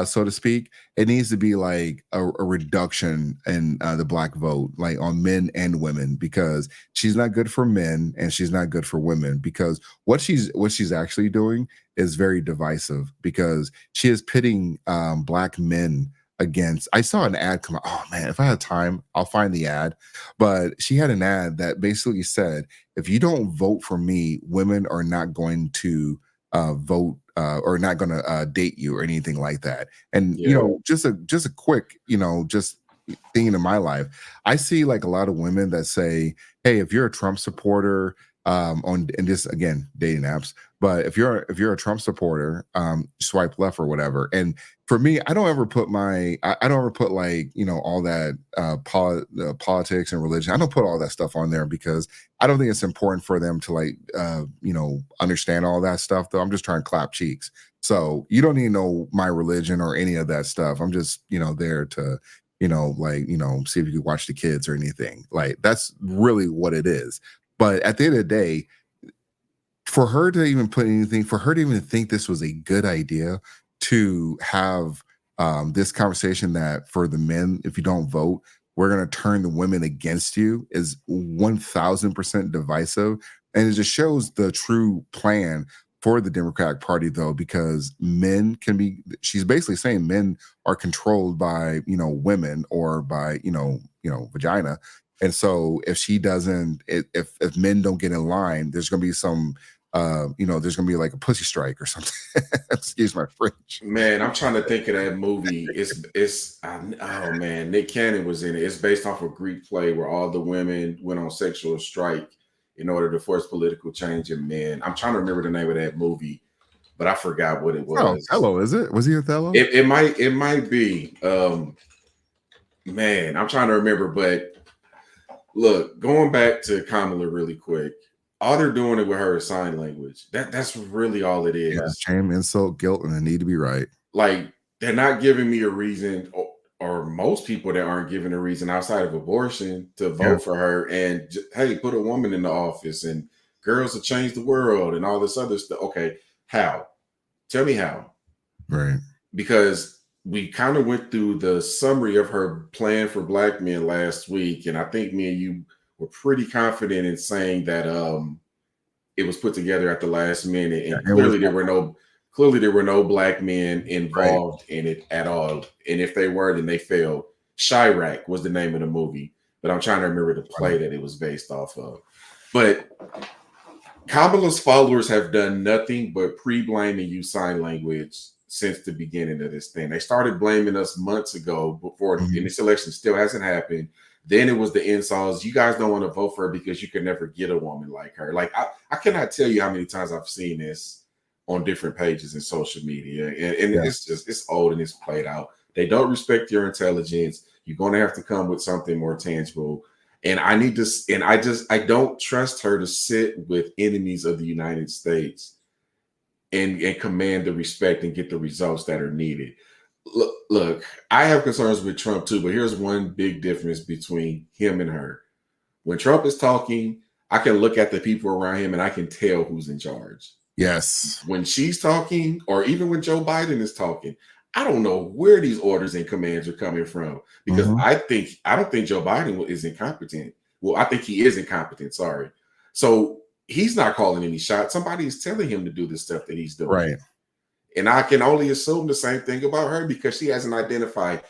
so to speak, it needs to be like a reduction in the Black vote, like on men and women, because she's not good for men and she's not good for women, because what she's actually doing is very divisive, because she is pitting Black men against. I saw an ad come out. Oh man, if I had time, I'll find the ad. But she had an ad that basically said, if you don't vote for me, women are not going to vote or not going to date you or anything like that. And just a quick, just thinking in my life, I see like a lot of women that say, hey, if you're a Trump supporter, and this again dating apps. But if you're a Trump supporter, swipe left or whatever. And for me, I don't ever put like, you know, all that politics and religion. I don't put all that stuff on there because I don't think it's important for them to like you know, understand all that stuff. Though I'm just trying to clap cheeks. So you don't need to know my religion or any of that stuff. I'm just, you know, there to, you know, like, you know, see if you could watch the kids or anything. Like that's really what it is. But at the end of the day, for her to even put anything, for her to even think this was a good idea to have this conversation that for the men, if you don't vote, we're going to turn the women against you is 1000% divisive. And it just shows the true plan for the Democratic Party, though, because men can be, she's basically saying men are controlled by, you know, women or by, you know, vagina. And so if she doesn't, if men don't get in line, there's going to be some, you know, there's going to be like a pussy strike or something. Excuse my French. Man, I'm trying to think of that movie. Oh man, Nick Cannon was in it. It's based off a Greek play where all the women went on sexual strike in order to force political change in men. I'm trying to remember the name of that movie, but I forgot what it was. Oh, Othello, is it? Was he Othello? It might be. Man, I'm trying to remember, but look, going back to Kamala really quick, all they're doing it with her is sign language. That's really all it is. Yeah, shame, insult, guilt, and the need to be right. Like they're not giving me a reason, or most people that aren't given a reason outside of abortion to vote for her. And hey, put a woman in the office and girls will change the world and all this other stuff. Okay, how? Tell me how. Right. Because we kind of went through the summary of her plan for Black men last week, and I think me and you were pretty confident in saying that it was put together at the last minute, and clearly there were no Black men involved in it at all. And if they were, then they failed. Chirac was the name of the movie, but I'm trying to remember the play that it was based off of. But Kamala's followers have done nothing but pre-blame and use sign language since the beginning of this thing. They started blaming us months ago before, and this election still hasn't happened. Then it was the insults. You guys don't want to vote for her because you can never get a woman like her. Like I cannot tell you how many times I've seen this on different pages in social media, and it's old and it's played out. They don't respect your intelligence. You're going to have to come with something more tangible. And I don't trust her to sit with enemies of the United States and command the respect and get the results that are needed. Look, I have concerns with Trump too, but here's one big difference between him and her. When Trump is talking, I can look at the people around him and I can tell who's in charge. Yes. When she's talking, or even when Joe Biden is talking, I don't know where these orders and commands are coming from, because I don't think Joe Biden is incompetent. Well, I think he is incompetent. Sorry. So he's not calling any shots. Somebody is telling him to do the stuff that he's doing. Right. And I can only assume the same thing about her because she hasn't identified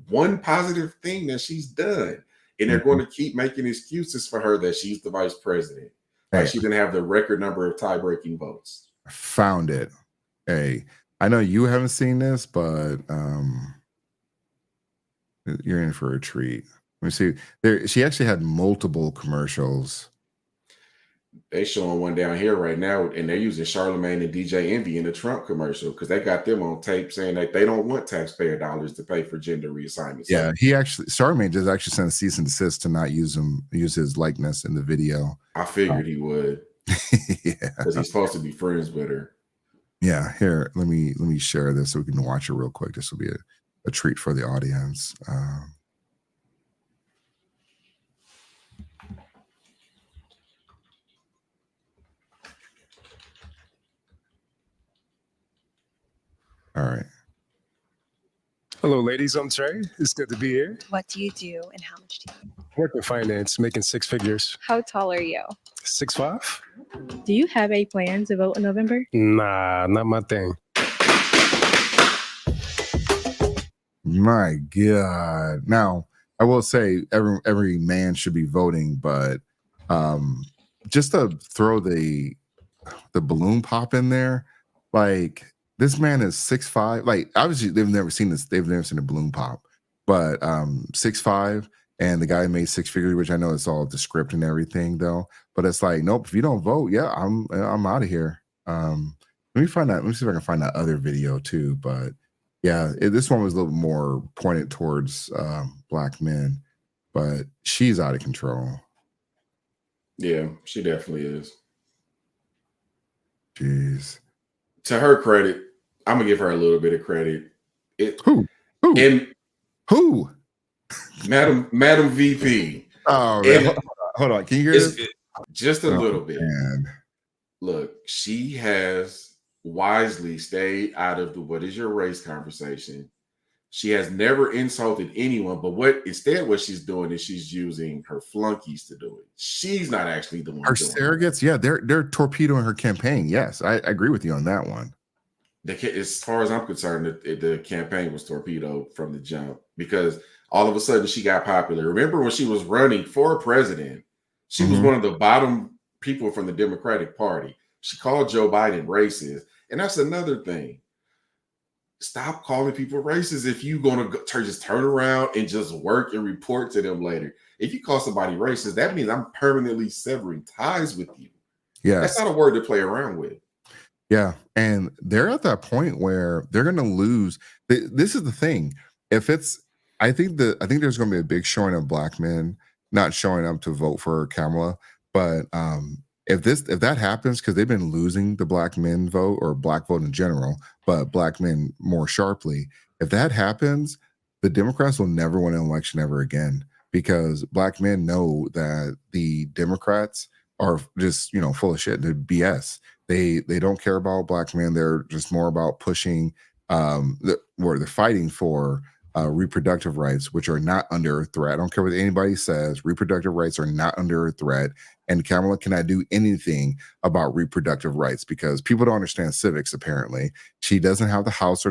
one positive thing that she's done. And they're going to keep making excuses for her that she's the vice president. Like she didn't have the record number of tie-breaking votes. I found it. Hey, I know you haven't seen this, but you're in for a treat. Let me see. She actually had multiple commercials. They showing one down here right now, and they're using Charlemagne and DJ Envy in the Trump commercial because they got them on tape saying that they don't want taxpayer dollars to pay for gender reassignments. Yeah, Charlemagne just actually sent a cease and desist to not use his likeness in the video. I figured he would. Yeah, because he's supposed to be friends with her. Yeah, here, let me share this so we can watch it real quick. This will be a treat for the audience. All right. Hello, ladies. I'm Trey. It's good to be here. What do you do and how much do you Work in finance, making six figures. How tall are you? 6'5". Do you have a plan to vote in November? Nah, not my thing. My God. Now, I will say every man should be voting, but just to throw the balloon pop in there, like, this man is 6'5". Like, obviously, they've never seen this. They've never seen a balloon pop, but 6'5", and the guy made 6 figures, which I know it's all the script and everything though. But it's like, nope, if you don't vote, yeah, I'm out of here. Let me find that. Let me see if I can find that other video too. But yeah, this one was a little more pointed towards black men, but she's out of control. Yeah, she definitely is. Jeez. To her credit, I'm gonna give her a little bit of credit. Who? Madam VP. Oh, man. Hold on. Can you hear this? Just a little bit. Man. Look, she has wisely stayed out of the what is your race conversation. She has never insulted anyone, but what she's doing is she's using her flunkies to do it. She's not actually the one her doing surrogates. Yeah, they're torpedoing her campaign. Yes, I agree with you on that one. As far as I'm concerned, the campaign was torpedoed from the jump because all of a sudden she got popular. Remember when she was running for president, she was one of the bottom people from the Democratic Party. She called Joe Biden racist. And that's another thing. Stop calling people racist if you're going to just turn around and just work and report to them later. If you call somebody racist, that means I'm permanently severing ties with you. Yeah, that's not a word to play around with. Yeah, and they're at that point where they're going to lose. This is the thing. I think there's going to be a big showing of black men not showing up to vote for Kamala. But if that happens, because they've been losing the black men vote or black vote in general, but black men more sharply. If that happens, the Democrats will never win an election ever again because black men know that the Democrats are just full of shit. They're BS. They don't care about black men. They're just more about pushing where they're fighting for reproductive rights, which are not under threat. I don't care what anybody says. Reproductive rights are not under threat. And Kamala cannot do anything about reproductive rights because people don't understand civics, apparently. She doesn't have the House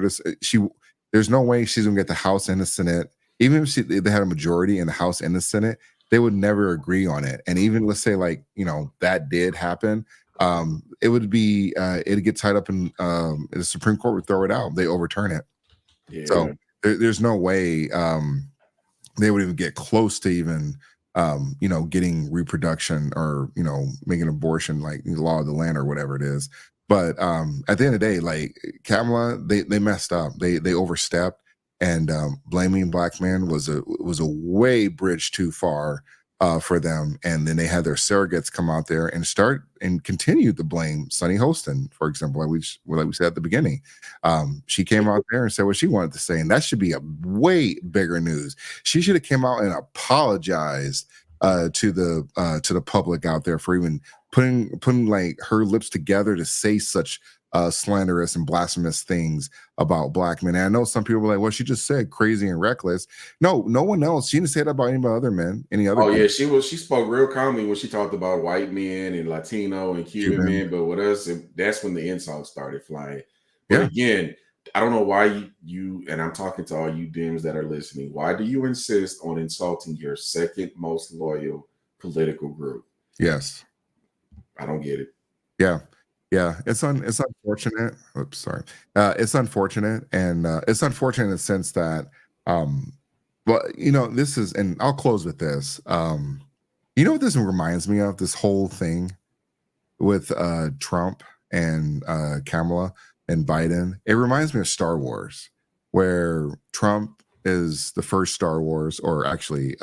there's no way she's going to get the House and the Senate. Even if they had a majority in the House and the Senate, they would never agree on it. And even let's say that did happen, it would be it'd get tied up in the Supreme Court would throw it out. They overturn it. Yeah. So there's no way they would even get close to even getting reproduction or making abortion like the law of the land or whatever it is. But at the end of the day, like Kamala, they messed up. They overstepped, and blaming black men was a way bridge too far for them. And then they had their surrogates come out there and start and continue to blame Sunny Hostin, for example, like we said at the beginning. She came out there and said what she wanted to say, and that should be a way bigger news. She should have came out and apologized to the public out there for even putting like her lips together to say such slanderous and blasphemous things about black men. And I know some people were like, well, she just said crazy and reckless. No one else. She didn't say that about any other men, any other people. Yeah, she spoke real calmly when she talked about white men and Latino and Cuban men, but with us, that's when the insults started flying. But again, I don't know why you and I'm talking to all you Dems that are listening, why do you insist on insulting your second most loyal political group? Yes. I don't get it. Yeah. Yeah, it's unfortunate. Oops, sorry. It's unfortunate, and it's unfortunate in the sense that, this is, and I'll close with this. What this reminds me of? This whole thing with Trump and Kamala and Biden. It reminds me of Star Wars, where Trump is the first Star Wars, or actually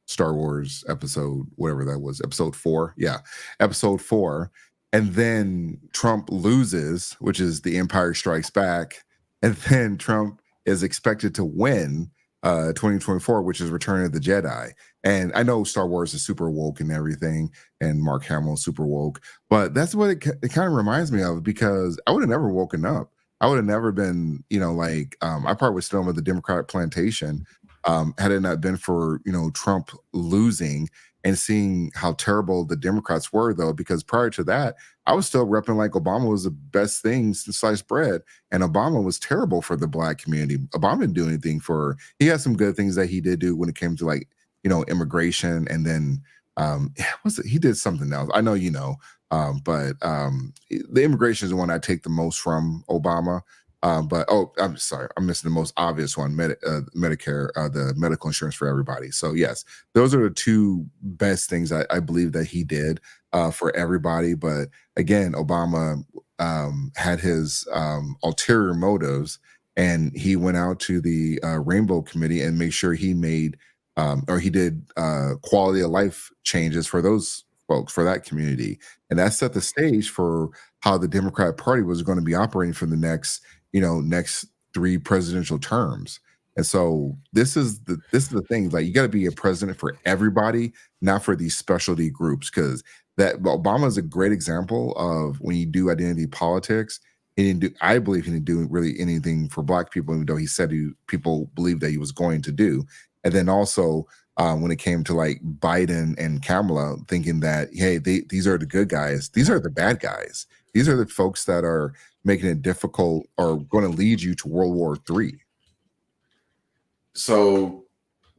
Star Wars episode, whatever that was, episode 4. Yeah, episode 4. And then Trump loses, which is The Empire Strikes Back. And then Trump is expected to win 2024, which is Return of the Jedi. And I know Star Wars is super woke and everything, and Mark Hamill is super woke. But that's what it kind of reminds me of, because I would have never woken up. I would have never been, I probably would still with the Democratic plantation had it not been for, Trump losing and seeing how terrible the Democrats were, though, because prior to that, I was still repping like Obama was the best thing since sliced bread. And Obama was terrible for the black community. Obama didn't do anything he had some good things that he did do when it came to immigration. And then he did something else. I know, but the immigration is the one I take the most from Obama. But I'm sorry, I'm missing the most obvious one: Medicare, the medical insurance for everybody. So yes, those are the two best things I believe that he did for everybody. But again, Obama had his ulterior motives, and he went out to the Rainbow Committee and made sure he made or he did quality of life changes for those folks, for that community, and that set the stage for how the Democratic Party was going to be operating for the next 3 presidential terms. And so this is the thing, like, you got to be a president for everybody, not for these specialty groups, because that Obama is a great example of when you do identity politics. I believe he didn't do really anything for Black people, even though he said people believed that he was going to do. And then also when it came to like Biden and Kamala, thinking that, hey, these are the good guys, these are the bad guys. These are the folks that are making it difficult or going to lead you to World War III. So,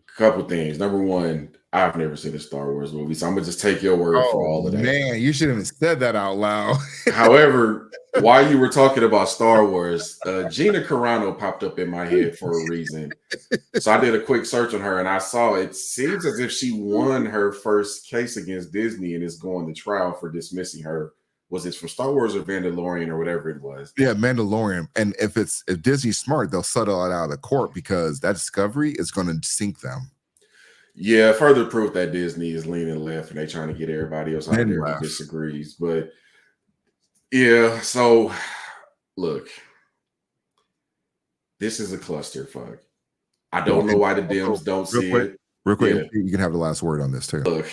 a couple things. Number one, I've never seen a Star Wars movie, so I'm gonna just take your word for all of that. Man, you shouldn't have said that out loud. However, while you were talking about Star Wars, Gina Carano popped up in my head for a reason. So I did a quick search on her, and I saw it seems as if she won her first case against Disney and is going to trial for dismissing her. Was it for Star Wars or Mandalorian or whatever it was? Yeah, Mandalorian. And if Disney's smart, they'll settle it out of court, because that Discovery is going to sink them. Yeah, further proof that Disney is leaning left and they're trying to get everybody else out there who disagrees. But yeah, so look, this is a clusterfuck. I don't know why the Dems don't see it. Real quick, you can have the last word on this too. Look,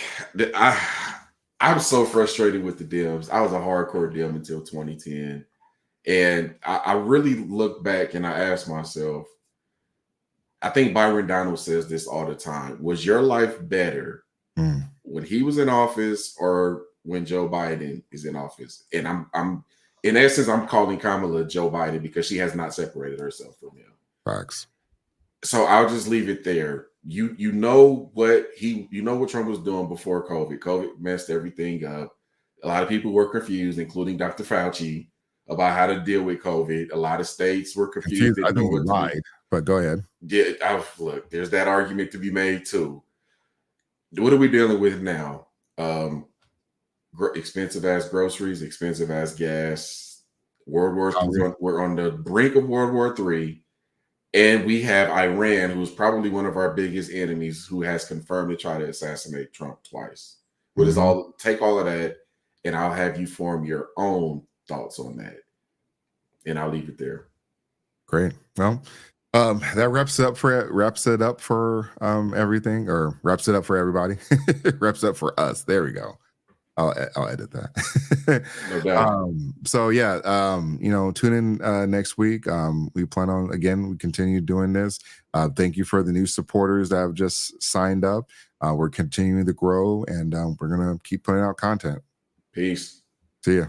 I'm so frustrated with the Dems. I was a hardcore Dem until 2010. And I really look back and I ask myself, I think Byron Donald says this all the time. Was your life better when he was in office or when Joe Biden is in office? And I'm in essence, I'm calling Kamala Joe Biden because she has not separated herself from him. Facts. So I'll just leave it there. You know what Trump was doing before COVID. COVID messed everything up. A lot of people were confused, including Dr. Fauci, about how to deal with COVID. A lot of states were confused. I think he lied, but go ahead. Yeah, look, there's that argument to be made too. What are we dealing with now? Expensive ass groceries, expensive ass gas. World War III. We're on the brink of World War III. And we have Iran, who's probably one of our biggest enemies, who has confirmed to try to assassinate Trump twice. Take all of that, and I'll have you form your own thoughts on that. And I'll leave it there. Great. Well, that wraps it up for everything, or wraps it up for everybody. Wraps it up for us. There we go. I'll edit that. No doubt. So yeah, tune in next week. We plan on, again, we continue doing this. Thank you for the new supporters that have just signed up. We're continuing to grow, and we're gonna keep putting out content. Peace. See ya.